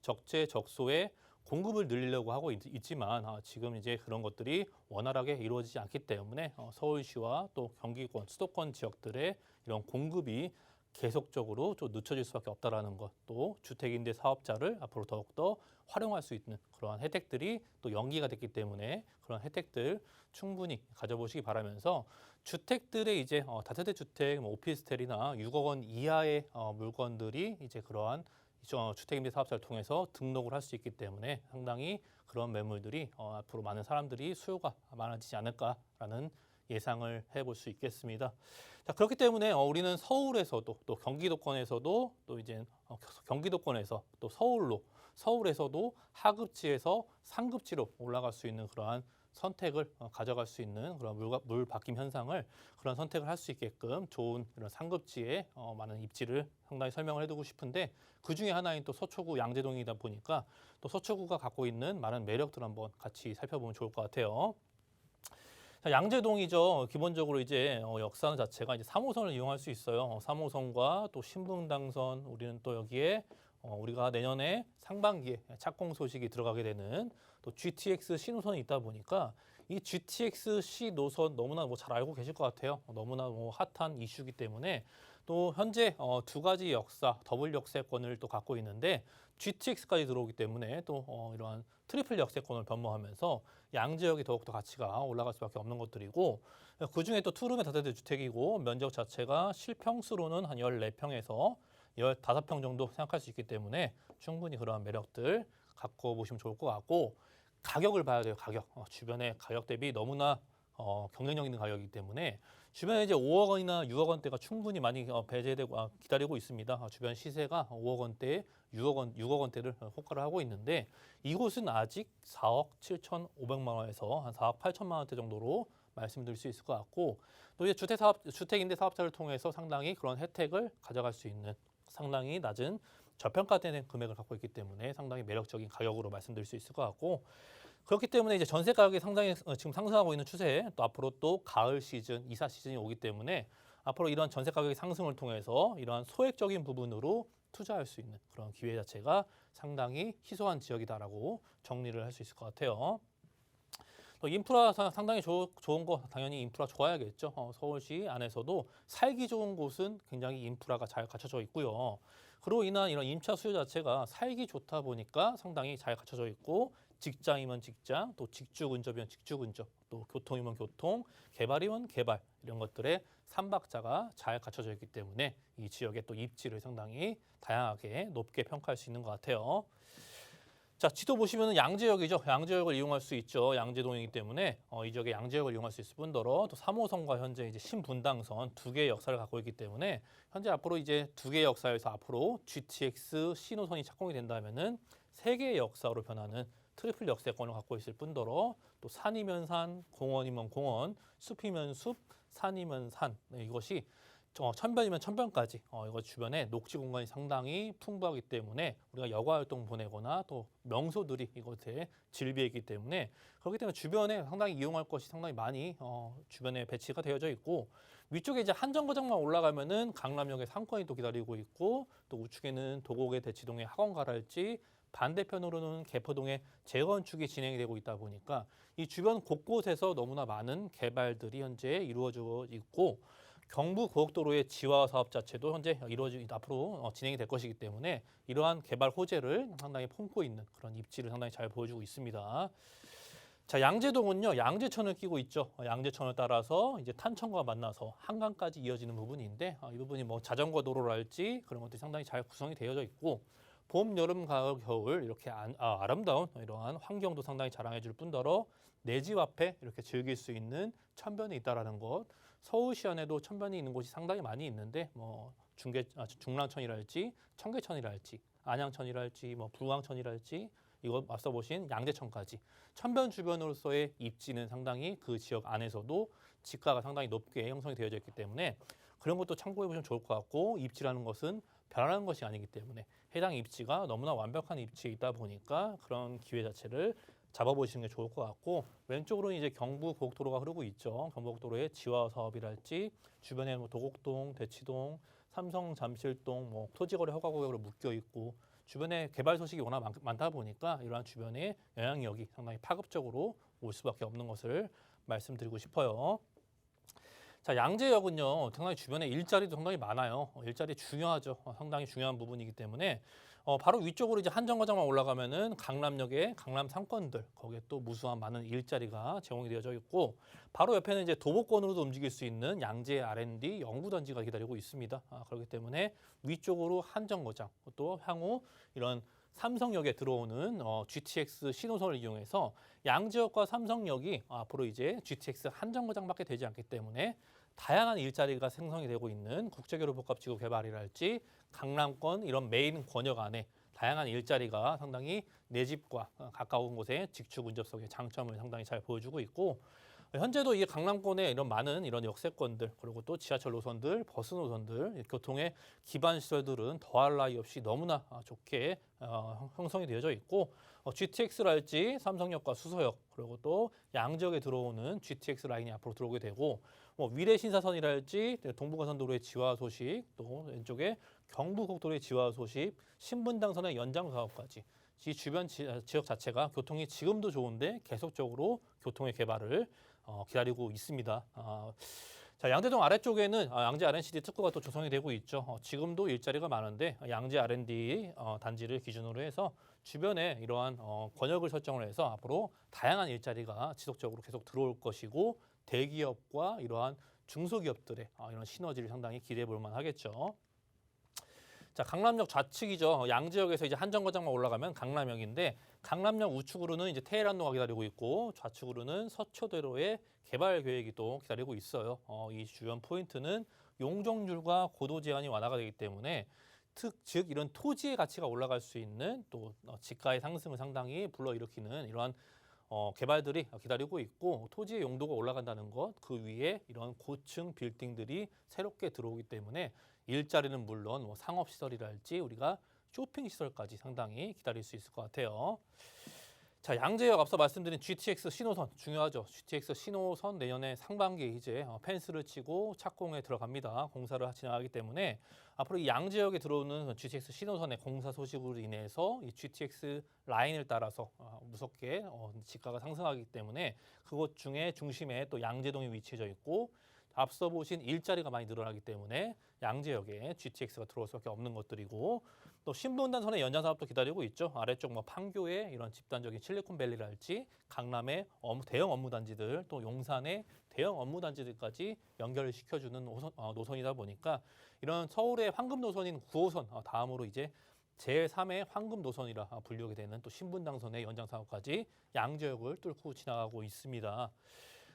적재적소에 공급을 늘리려고 하고 있지만 지금 이제 그런 것들이 원활하게 이루어지지 않기 때문에 서울시와 또 경기권, 수도권 지역들의 이런 공급이 계속적으로 좀 늦춰질 수밖에 없다라는 것, 또 주택임대 사업자를 앞으로 더욱더 활용할 수 있는 그러한 혜택들이 또 연기가 됐기 때문에 그런 혜택들 충분히 가져보시기 바라면서 주택들의 이제 다세대 주택, 뭐 오피스텔이나 6억 원 이하의 물건들이 이제 그러한 주택임대 사업자를 통해서 등록을 할 수 있기 때문에 상당히 그런 매물들이 앞으로 많은 사람들이 수요가 많아지지 않을까라는 예상을 해볼 수 있겠습니다. 자, 그렇기 때문에 우리는 서울에서도 또 경기도권에서도 또 이제 경기도권에서 또 서울에서도 하급지에서 상급지로 올라갈 수 있는 그러한 선택을 가져갈 수 있는 그런 물 바뀜 현상을 그런 선택을 할 수 있게끔 좋은 이런 상급지에 많은 입지를 상당히 설명을 해두고 싶은데 그 중에 하나인 또 서초구 양재동이다 보니까 또 서초구가 갖고 있는 많은 매력들 한번 같이 살펴보면 좋을 것 같아요. 자, 양재동이죠. 기본적으로 이제 역사 자체가 이제 3호선을 이용할 수 있어요. 3호선과 또 신분당선 우리는 또 여기에 우리가 내년에 상반기에 착공 소식이 들어가게 되는 또 GTX 신호선이 있다 보니까 이 GTX C 노선 너무나 뭐 잘 알고 계실 것 같아요. 너무나 뭐 핫한 이슈이기 때문에 또 현재 두 가지 역사 더블 역세권을 또 갖고 있는데 GTX까지 들어오기 때문에 또 이러한 트리플 역세권을 변모하면서 양지역이 더욱더 가치가 올라갈 수밖에 없는 것들이고 그중에 또 투룸의 다세대 주택이고 면적 자체가 실평수로는 한 14평에서 15평 정도 생각할 수 있기 때문에 충분히 그러한 매력들 갖고 보시면 좋을 것 같고 가격을 봐야 돼요. 가격. 주변의 가격 대비 너무나 경쟁력 있는 가격이기 때문에 주변에 이제 5억 원이나 6억 원대가 충분히 많이 배제되고 기다리고 있습니다. 주변 시세가 5억 원대, 6억 원대를 호가를 하고 있는데 이곳은 아직 4억 7,500만 원에서 한 4억 8천만 원대 정도로 말씀드릴 수 있을 것 같고 또 이제 주택임대 사업자를 통해서 상당히 그런 혜택을 가져갈 수 있는 상당히 낮은 저평가되는 금액을 갖고 있기 때문에 상당히 매력적인 가격으로 말씀드릴 수 있을 것 같고 그렇기 때문에 이제 전세 가격이 상당히 지금 상승하고 있는 추세에 또 앞으로 또 가을 시즌, 이사 시즌이 오기 때문에 앞으로 이런 전세 가격의 상승을 통해서 이러한 소액적인 부분으로 투자할 수 있는 그런 기회 자체가 상당히 희소한 지역이다라고 정리를 할 수 있을 것 같아요. 또 인프라 상당히 좋은 거 당연히 인프라 좋아야겠죠. 서울시 안에서도 살기 좋은 곳은 굉장히 인프라가 잘 갖춰져 있고요. 그로 인한 이런 임차 수요 자체가 살기 좋다 보니까 상당히 잘 갖춰져 있고 직장이면 직장, 또 직주근접이면 직주근접, 또 교통이면 교통, 개발이면 개발 이런 것들의 삼박자가 잘 갖춰져 있기 때문에 이 지역의 또 입지를 상당히 다양하게 높게 평가할 수 있는 것 같아요. 자, 지도 보시면 양재역이죠. 양재역을 이용할 수 있죠. 양재동이기 때문에 이 지역의 양재역을 이용할 수 있을 뿐더러 또 3호선과 현재 이제 신분당선 두 개의 역사를 갖고 있기 때문에 현재 앞으로 이제 두 개의 역사에서 앞으로 GTX 신호선이 착공이 된다면은 세 개의 역사로 변하는 트리플 역세권을 갖고 있을 뿐더러 또 산이면 산, 공원이면 공원, 숲이면 숲, 산이면 산 이것이 천변이면 천변까지 이거 주변에 녹지 공간이 상당히 풍부하기 때문에 우리가 여가 활동 보내거나 또 명소들이 이것에 질비해 있기 때문에 그렇기 때문에 주변에 상당히 이용할 것이 상당히 많이 주변에 배치가 되어져 있고 위쪽에 이제 한 정거장만 올라가면은 강남역의 상권이 또 기다리고 있고 또 우측에는 도곡의 대치동의 학원가랄지 반대편으로는 개포동의 재건축이 진행이 되고 있다 보니까 이 주변 곳곳에서 너무나 많은 개발들이 현재 이루어지고 있고 경부고속도로의 지화 사업 자체도 현재 앞으로 진행이 될 것이기 때문에 이러한 개발 호재를 상당히 품고 있는 그런 입지를 상당히 잘 보여주고 있습니다. 자, 양재동은요, 양재천을 끼고 있죠. 양재천을 따라서 이제 탄천과 만나서 한강까지 이어지는 부분인데 이 부분이 뭐 자전거 도로랄지 그런 것들이 상당히 잘 구성이 되어져 있고 봄, 여름, 가을, 겨울 이렇게 아름다운 이러한 환경도 상당히 자랑해줄 뿐더러 내 집 앞에 이렇게 즐길 수 있는 천변이 있다라는 것. 서울시 안에도 천변이 있는 곳이 상당히 많이 있는데 뭐 중랑천이랄지 청계천이랄지 안양천이랄지 뭐 불광천이랄지 이거 앞서 보신 양재천까지 천변 주변으로서의 입지는 상당히 그 지역 안에서도 지가가 상당히 높게 형성이 되어져 있기 때문에 그런 것도 참고해 보시면 좋을 것 같고 입지라는 것은 변하는 것이 아니기 때문에 해당 입지가 너무나 완벽한 입지에 있다 보니까 그런 기회 자체를 잡아보시는 게 좋을 것 같고 왼쪽으로는 이제 경부고속도로가 흐르고 있죠. 경부고속도로의 지화 사업이랄지 주변에 뭐 도곡동, 대치동, 삼성, 잠실동, 뭐 토지거래 허가구역으로 묶여 있고 주변에 개발 소식이 워낙 많다 보니까 이러한 주변의 영향력이 상당히 파급적으로 올 수밖에 없는 것을 말씀드리고 싶어요. 자, 양재역은요, 상당히 주변에 일자리도 상당히 많아요. 일자리 중요하죠. 상당히 중요한 부분이기 때문에 바로 위쪽으로 이제 한정거장만 올라가면은 강남역의 강남 상권들 거기에 또 무수한 많은 일자리가 제공이 되어져 있고 바로 옆에는 이제 도보권으로도 움직일 수 있는 양재 R&D 연구단지가 기다리고 있습니다. 그렇기 때문에 위쪽으로 한정거장 또 향후 이런 삼성역에 들어오는 GTX 신호선을 이용해서 양재역과 삼성역이 앞으로 이제 GTX 한정거장밖에 되지 않기 때문에 다양한 일자리가 생성이 되고 있는 국제교류 복합지구 개발이랄지 강남권 이런 메인 권역 안에 다양한 일자리가 상당히 내 집과 가까운 곳에 직축 운접성의 장점을 상당히 잘 보여주고 있고 현재도 이 강남권에 이런 많은 이런 역세권들 그리고 또 지하철 노선들, 버스 노선들, 교통의 기반 시설들은 더할 나위 없이 너무나 좋게 형성이 되어져 있고 GTX랄지 삼성역과 수서역 그리고 또 양지역에 들어오는 GTX 라인이 앞으로 들어오게 되고 뭐 위례 신사선이랄지 동부가선도로의 지화 소식 또 왼쪽에 경부고속도로의 지화 소식 신분당선의 연장 사업까지 이 주변 지역 자체가 교통이 지금도 좋은데 계속적으로 교통의 개발을 기다리고 있습니다. 자, 양재동 아래쪽에는 양재 R&D 특구가 또 조성이 되고 있죠. 지금도 일자리가 많은데 양재 R&D 단지를 기준으로 해서 주변에 이러한 권역을 설정을 해서 앞으로 다양한 일자리가 지속적으로 계속 들어올 것이고 대기업과 이러한 중소기업들의 이런 시너지를 상당히 기대해 볼 만하겠죠. 자, 강남역 좌측이죠. 양재역에서 이제 한정거장만 올라가면 강남역인데 강남역 우측으로는 이제 테헤란로가 기다리고 있고 좌측으로는 서초대로의 개발 계획이 또 기다리고 있어요. 이 주변 포인트는 용적률과 고도 제한이 완화가 되기 때문에 즉 이런 토지의 가치가 올라갈 수 있는 또 지가의 상승을 상당히 불러일으키는 이러한 개발들이 기다리고 있고 토지의 용도가 올라간다는 것 그 위에 이런 고층 빌딩들이 새롭게 들어오기 때문에 일자리는 물론 뭐 상업시설이랄지 우리가 쇼핑시설까지 상당히 기다릴 수 있을 것 같아요. 자, 양재역 앞서 말씀드린 GTX 신호선 중요하죠. GTX 신호선 내년에 상반기에 이제 펜스를 치고 착공에 들어갑니다. 공사를 진행하기 때문에 앞으로 이 양재역에 들어오는 GTX 신호선의 공사 소식으로 인해서 이 GTX 라인을 따라서 무섭게 지가가 상승하기 때문에 그곳 중에 중심에 또 양재동이 위치해져 있고 앞서 보신 일자리가 많이 늘어나기 때문에 양재역에 GTX가 들어올 수밖에 없는 것들이고 또 신분단선의 연장 사업도 기다리고 있죠. 아래쪽 뭐 판교의 이런 집단적인 실리콘밸리랄지 강남의 대형 업무단지들 또 용산의 대형 업무단지들까지 연결을 시켜주는 노선이다 보니까 이런 서울의 황금 노선인 9호선 다음으로 이제 제3의 황금 노선이라 불리게 되는 또 신분당선의 연장 사업까지 양재역을 뚫고 지나가고 있습니다.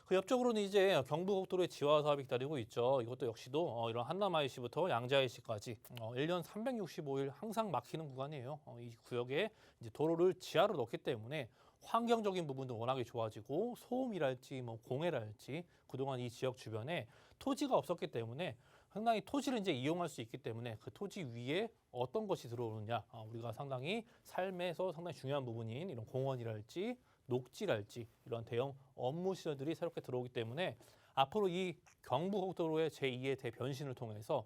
그 옆쪽으로는 이제 경부고속도로의 지화 사업이 기다리고 있죠. 이것도 역시도 이런 한남 IC부터 양재 IC까지 1년 365일 항상 막히는 구간이에요. 이 구역에 이제 도로를 지하로 넣기 때문에 환경적인 부분도 워낙에 좋아지고 소음이랄지 뭐 공해랄지 그동안 이 지역 주변에 토지가 없었기 때문에 상당히 토지를 이제 이용할 수 있기 때문에 그 토지 위에 어떤 것이 들어오느냐 우리가 상당히 삶에서 상당히 중요한 부분인 이런 공원이랄지 녹지랄지 이런 대형 업무 시설들이 새롭게 들어오기 때문에 앞으로 이 경부고속도로의 제2의 대변신을 통해서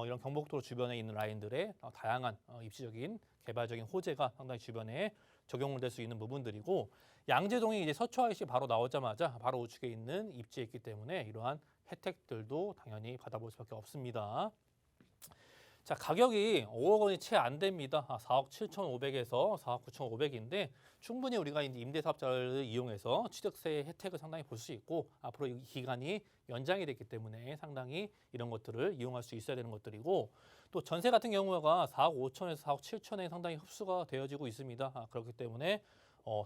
이런 경복도로 주변에 있는 라인들의 다양한 입지적인 개발적인 호재가 상당히 주변에 적용될 수 있는 부분들이고 양재동이 이제 서초 IC 바로 나오자마자 바로 우측에 있는 입지에 있기 때문에 이러한 혜택들도 당연히 받아볼 수밖에 없습니다. 자, 가격이 5억 원이 채 안 됩니다. 4억 7,500에서 4억 9,500인데 충분히 우리가 이제 임대사업자를 이용해서 취득세 혜택을 상당히 볼 수 있고 앞으로 이 기간이 연장이 됐기 때문에 상당히 이런 것들을 이용할 수 있어야 되는 것들이고 또 전세 같은 경우가 4억 5천에서 4억 7천에 상당히 흡수가 되어지고 있습니다. 그렇기 때문에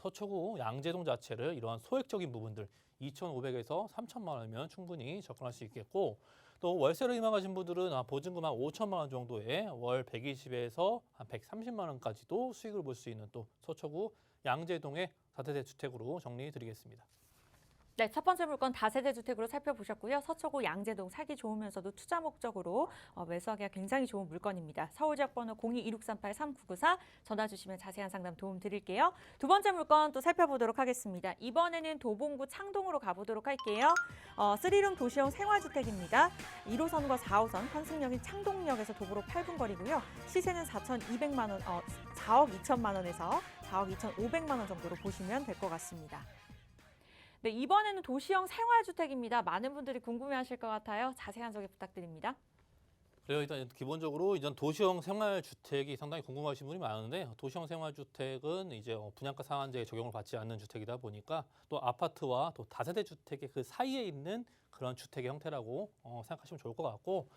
서초구 양재동 자체를 이러한 소액적인 부분들 2,500에서 3천만 원이면 충분히 접근할 수 있겠고 또 월세로 희망하신 분들은 보증금 한 5천만 원 정도에 월 120에서 한 130만 원까지도 수익을 볼 수 있는 또 서초구 양재동의 다세대 주택으로 정리해드리겠습니다. 네, 첫 번째 물건 다세대 주택으로 살펴보셨고요. 서초구 양재동 살기 좋으면서도 투자 목적으로 매수하기가 굉장히 좋은 물건입니다. 서울 지역 번호 02-2638-3994 전화 주시면 자세한 상담 도움 드릴게요. 두 번째 물건 또 살펴보도록 하겠습니다. 이번에는 도봉구 창동으로 가보도록 할게요. 3룸 도시형 생활주택입니다. 1호선과 4호선 환승역인 창동역에서 도보로 8분 거리고요. 시세는 4,200만 원, 4억 2천만 원에서 4억 2,500만 원 정도로 보시면 될 것 같습니다. 네, 이번에는 도시형 생활주택입니다. 많은 분들이 궁금해하실 것 같아요. 자세한 소개 부탁드립니다. 그래요. 일단 기본적으로 이전 도시형 생활주택이 상당히 궁금하신 분이 많은데 도시형 생활주택은 이제 분양가 상한제에 적용을 받지 않는 주택이다 보니까 또 아파트와 또 다세대 주택의 그 사이에 있는 그런 주택의 형태라고 생각하시면 좋을 것 같고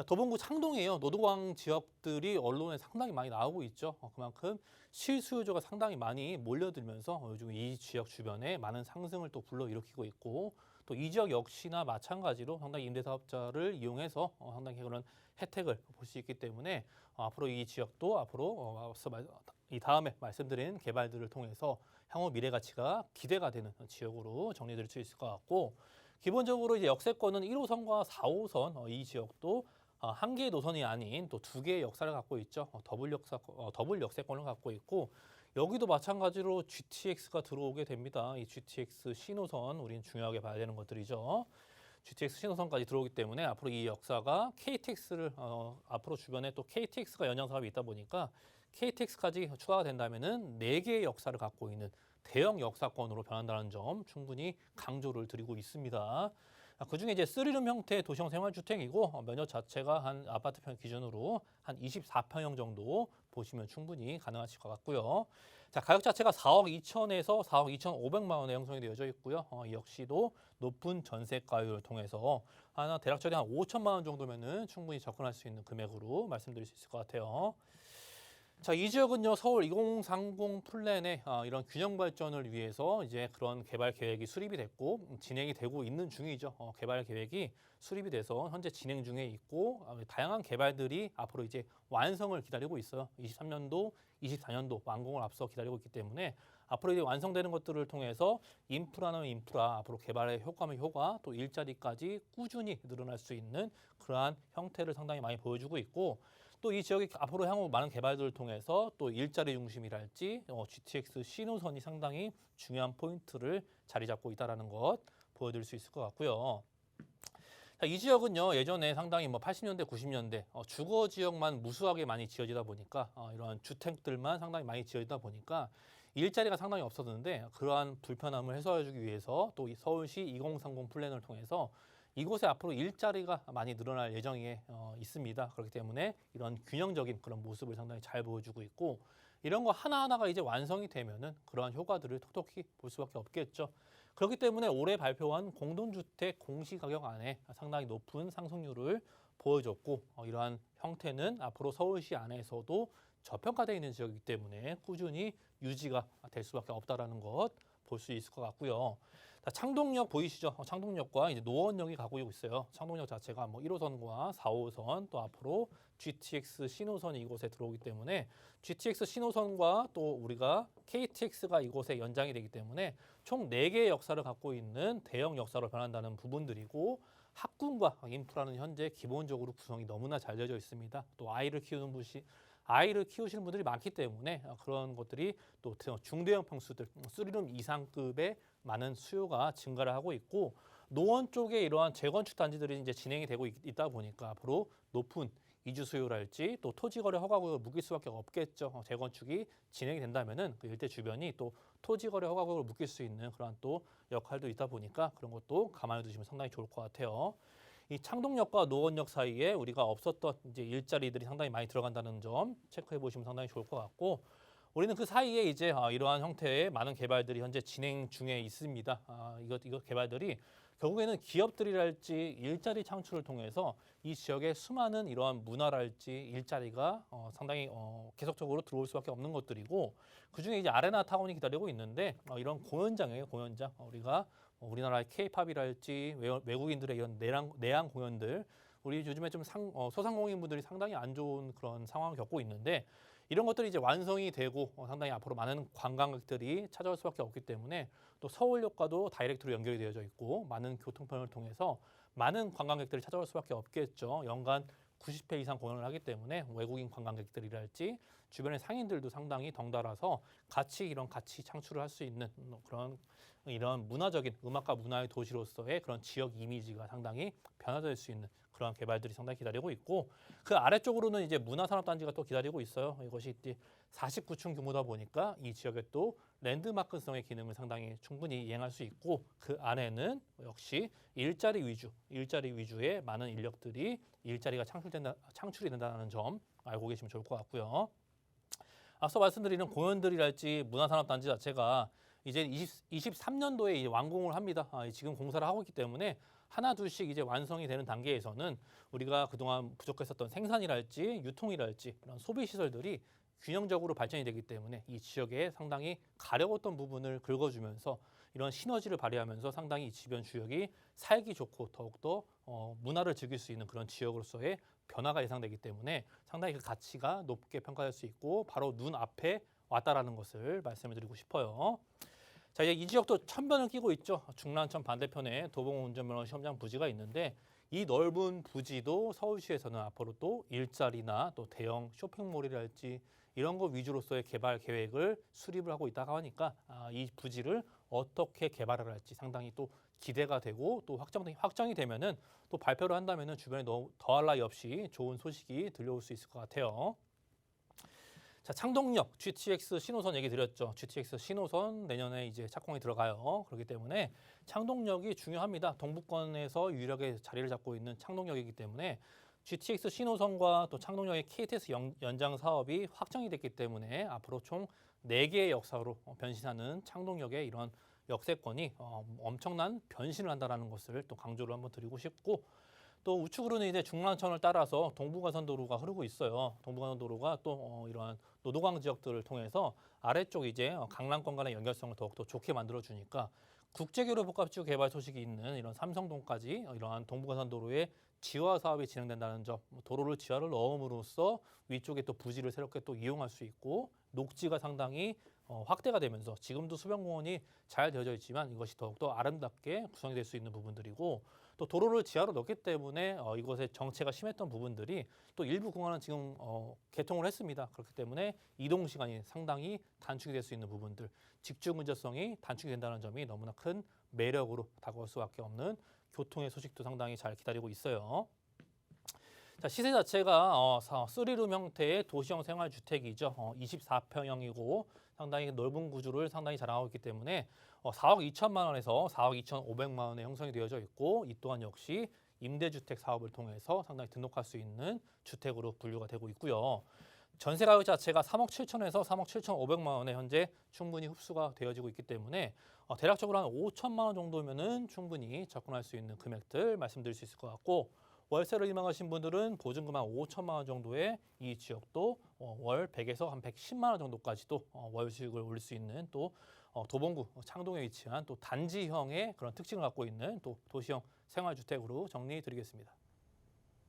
도봉구 창동이에요. 노도광 지역들이 언론에 상당히 많이 나오고 있죠. 그만큼 실수요자가 상당히 많이 몰려들면서 요즘 이 지역 주변에 많은 상승을 또 불러일으키고 있고 또 이 지역 역시나 마찬가지로 상당히 임대사업자를 이용해서 상당히 그런 혜택을 볼 수 있기 때문에 앞으로 이 지역도 앞으로 이 다음에 말씀드린 개발들을 통해서 향후 미래 가치가 기대가 되는 지역으로 정리될 수 있을 것 같고 기본적으로 이제 역세권은 1호선과 4호선 이 지역도 한 개의 노선이 아닌 또 두 개의 역사를 갖고 있죠. 더블 역세권을 갖고 있고 여기도 마찬가지로 GTX가 들어오게 됩니다. 이 GTX 신호선 우리는 중요하게 봐야 되는 것들이죠. GTX 신호선까지 들어오기 때문에 앞으로 이 역사가 KTX를 앞으로 주변에 또 KTX가 연장 사업이 있다 보니까 KTX까지 추가가 된다면은 4개의 역사를 갖고 있는 대형 역사권으로 변한다는 점 충분히 강조를 드리고 있습니다. 그중에 이제 3룸 형태의 도시형 생활주택이고 면적 자체가 한 아파트평 기준으로 한 24평형 정도 보시면 충분히 가능하실 것 같고요. 자, 가격 자체가 4억 2천에서 4억 2,500만 원에 형성이 되어져 있고요. 역시도 높은 전세가율을 통해서 대략적으로 한 5천만 원 정도면은 충분히 접근할 수 있는 금액으로 말씀드릴 수 있을 것 같아요. 자, 이 지역은요 서울 2030 플랜의 이런 균형 발전을 위해서 이제 그런 개발 계획이 수립이 됐고 진행이 되고 있는 중이죠. 개발 계획이 수립이 돼서 현재 진행 중에 있고 다양한 개발들이 앞으로 이제 완성을 기다리고 있어요. 23년도, 24년도 완공을 앞서 기다리고 있기 때문에 앞으로 이제 완성되는 것들을 통해서 인프라는 인프라, 앞으로 개발의 효과면 효과, 또 일자리까지 꾸준히 늘어날 수 있는 그러한 형태를 상당히 많이 보여주고 있고 또 이 지역이 앞으로 향후 많은 개발들을 통해서 또 일자리 중심이랄지 GTX 신호선이 상당히 중요한 포인트를 자리 잡고 있다는 것 보여드릴 수 있을 것 같고요. 자, 이 지역은요 예전에 상당히 80년대, 90년대 주거 지역만 무수하게 많이 지어지다 보니까 이러한 주택들만 상당히 많이 지어지다 보니까 일자리가 상당히 없었는데 그러한 불편함을 해소해주기 위해서 또 이 서울시 2030 플랜을 통해서 이곳에 앞으로 일자리가 많이 늘어날 예정이 있습니다. 그렇기 때문에 이런 균형적인 그런 모습을 상당히 잘 보여주고 있고 이런 거 하나하나가 이제 완성이 되면은 그러한 효과들을 톡톡히 볼 수밖에 없겠죠. 그렇기 때문에 올해 발표한 공동주택 공시가격 안에 상당히 높은 상승률을 보여줬고 이러한 형태는 앞으로 서울시 안에서도 저평가되어 있는 지역이기 때문에 꾸준히 유지가 될 수밖에 없다라는 것 볼 수 있을 것 같고요. 창동역 보이시죠? 창동역과 이제 노원역이 가고 있어요. 창동역 자체가 1호선과 4호선 또 앞으로 GTX 신호선이 이곳에 들어오기 때문에 GTX 신호선과 또 우리가 KTX가 이곳에 연장이 되기 때문에 총 4개의 역사를 갖고 있는 대형 역사로 변한다는 부분들이고 학군과 인프라는 현재 기본적으로 구성이 너무나 잘 되어져 있습니다. 또 아이를 키우시는 분들이 많기 때문에 그런 것들이 또 중대형 평수들 3룸 이상급의 많은 수요가 증가를 하고 있고 노원 쪽에 이러한 재건축 단지들이 이제 진행이 되고 있다 보니까 앞으로 높은 이주 수요랄지 또 토지거래 허가구역을 묶일 수밖에 없겠죠. 재건축이 진행이 된다면은 그 일대 주변이 또 토지거래 허가구역을 묶일 수 있는 그런 또 역할도 있다 보니까 그런 것도 감안해 두시면 상당히 좋을 것 같아요. 이 창동역과 노원역 사이에 우리가 없었던 이제 일자리들이 상당히 많이 들어간다는 점 체크해 보시면 상당히 좋을 것 같고, 우리는 그 사이에 이제 이러한 형태의 많은 개발들이 현재 진행 중에 있습니다. 이거 개발들이 결국에는 기업들이랄지 일자리 창출을 통해서 이 지역에 수많은 이러한 문화랄지 일자리가 상당히 계속적으로 들어올 수밖에 없는 것들이고, 그중에 이제 아레나 타운이 기다리고 있는데 이런 공연장이에요. 공연장. 우리가 우리나라의 K-팝이랄지 외국인들의 이런 내한 공연들, 우리 요즘에 좀 소상공인분들이 상당히 안 좋은 그런 상황을 겪고 있는데, 이런 것들이 이제 완성이 되고 상당히 앞으로 많은 관광객들이 찾아올 수밖에 없기 때문에 또 서울역과도 다이렉트로 연결이 되어져 있고 많은 교통편을 통해서 많은 관광객들이 찾아올 수밖에 없겠죠. 연간 90회 이상 공연을 하기 때문에 외국인 관광객들이랄지 주변의 상인들도 상당히 덩달아서 이런 가치 창출을 할 수 있는 그런 이런 문화적인 음악과 문화의 도시로서의 그런 지역 이미지가 상당히 변화될 수 있는 그런 개발들이 상당히 기다리고 있고, 그 아래쪽으로는 이제 문화산업단지가 또 기다리고 있어요. 이것이 이제 49층 규모다 보니까 이 지역에 또 랜드마크성의 기능을 상당히 충분히 이행할 수 있고, 그 안에는 역시 일자리 위주의 많은 인력들이 일자리가 창출이 된다는 점 알고 계시면 좋을 것 같고요. 앞서 말씀드리는 공연들이랄지 문화산업단지 자체가 이제 23년도에 이제 완공을 합니다. 지금 공사를 하고 있기 때문에 하나 둘씩 이제 완성이 되는 단계에서는 우리가 그동안 부족했었던 생산이랄지 유통이랄지 이런 소비 시설들이 균형적으로 발전이 되기 때문에 이 지역에 상당히 가려웠던 부분을 긁어주면서 이런 시너지를 발휘하면서 상당히 이 주변 지역이 살기 좋고 더욱더 문화를 즐길 수 있는 그런 지역으로서의 변화가 예상되기 때문에 상당히 그 가치가 높게 평가될 수 있고 바로 눈앞에 왔다라는 것을 말씀을 드리고 싶어요. 자, 이제 이 지역도 천변을 끼고 있죠. 중랑천 반대편에 도봉 운전면허 시험장 부지가 있는데, 이 넓은 부지도 서울시에서는 앞으로 또 일자리나 또 대형 쇼핑몰이랄지 이런 거 위주로서의 개발 계획을 수립을 하고 있다고 하니까 이 부지를 어떻게 개발을 할지 상당히 또 기대가 되고, 또 확정이 되면은 또 발표를 한다면은 주변에 더할 나위 없이 좋은 소식이 들려올 수 있을 것 같아요. 자, 창동역 GTX 신호선 얘기 드렸죠. GTX 신호선 내년에 이제 착공이 들어가요. 그렇기 때문에 창동역이 중요합니다. 동부권에서 유일하게 자리를 잡고 있는 창동역이기 때문에 GTX 신호선과 또 창동역의 KTX 연장 사업이 확정이 됐기 때문에 앞으로 총 4개의 역사로 변신하는 창동역의 이런 역세권이 엄청난 변신을 한다는 것을 또 강조를 한번 드리고 싶고, 또 우측으로는 이제 중랑천을 따라서 동부가선도로가 흐르고 있어요. 동부가선도로가 또 이러한 노도강 지역들을 통해서 아래쪽 이제 강남권 간의 연결성을 더욱더 좋게 만들어주니까 국제교류 복합지구 개발 소식이 있는 이런 삼성동까지 이러한 동부가선도로의 지화 사업이 진행된다는 점, 도로를 지하를 넣음으로써 위쪽에 또 부지를 새롭게 또 이용할 수 있고, 녹지가 상당히 확대가 되면서 지금도 수변공원이 잘 되어져 있지만 이것이 더욱더 아름답게 구성이 될 수 있는 부분들이고, 또 도로를 지하로 넣기 때문에 이것의 정체가 심했던 부분들이 또 일부 구간은 지금 개통을 했습니다. 그렇기 때문에 이동 시간이 상당히 단축이 될 수 있는 부분들, 직주 문제성이 단축이 된다는 점이 너무나 큰 매력으로 다가올 수밖에 없는 교통의 소식도 상당히 잘 기다리고 있어요. 자, 시세 자체가 3룸 형태의 도시형 생활주택이죠. 24평형이고 상당히 넓은 구조를 상당히 자랑하고 있기 때문에 4억 2천만 원에서 4억 2,500만 원에 형성이 되어져 있고, 이 또한 역시 임대주택 사업을 통해서 상당히 등록할 수 있는 주택으로 분류가 되고 있고요. 전세 가격 자체가 3억 7천에서 3억 7,500만 원에 현재 충분히 흡수가 되어지고 있기 때문에 대략적으로 한 5천만 원 정도면은 충분히 접근할 수 있는 금액들 말씀드릴 수 있을 것 같고, 월세를 희망하신 분들은 보증금 한 5천만 원 정도의 이 지역도 월 100에서 한 110만 원 정도까지도 월 수익을 올릴 수 있는 또 도봉구 창동에 위치한 또 단지형의 그런 특징을 갖고 있는 또 도시형 생활주택으로 정리드리겠습니다.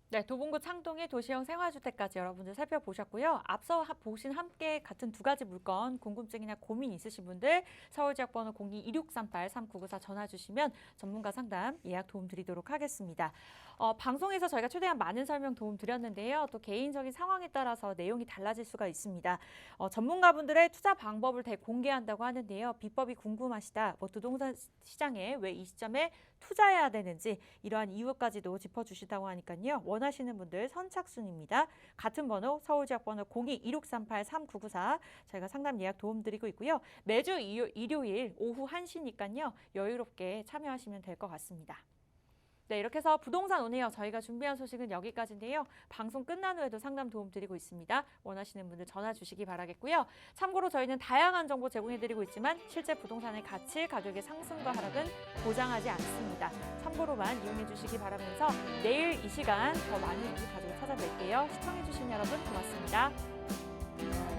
네, 도봉구 창동의 도시형 생활주택까지 여러분들 살펴보셨고요. 앞서 보신 함께 같은 두 가지 물건 궁금증이나 고민 있으신 분들 서울지역번호 02-2638-3994 전화 주시면 전문가 상담 예약 도움 드리도록 하겠습니다. 방송에서 저희가 최대한 많은 설명 도움 드렸는데요. 또 개인적인 상황에 따라서 내용이 달라질 수가 있습니다. 전문가분들의 투자 방법을 대공개한다고 하는데요. 비법이 궁금하시다, 부동산 시장에 왜 이 시점에 투자해야 되는지 이러한 이유까지도 짚어주시다고 하니까요. 원하시는 분들 선착순입니다. 같은 번호 서울지역 번호 02-2638-3994 저희가 상담 예약 도움드리고 있고요. 매주 일요일 오후 1시니까요. 여유롭게 참여하시면 될 것 같습니다. 네, 이렇게 해서 부동산 온에어 저희가 준비한 소식은 여기까지인데요. 방송 끝난 후에도 상담 도움드리고 있습니다. 원하시는 분들 전화 주시기 바라겠고요. 참고로 저희는 다양한 정보 제공해드리고 있지만 실제 부동산의 가치, 가격의 상승과 하락은 보장하지 않습니다. 참고로만 이용해 주시기 바라면서 내일 이 시간 더 많은 우리 가족을 찾아뵐게요. 시청해 주신 여러분 고맙습니다.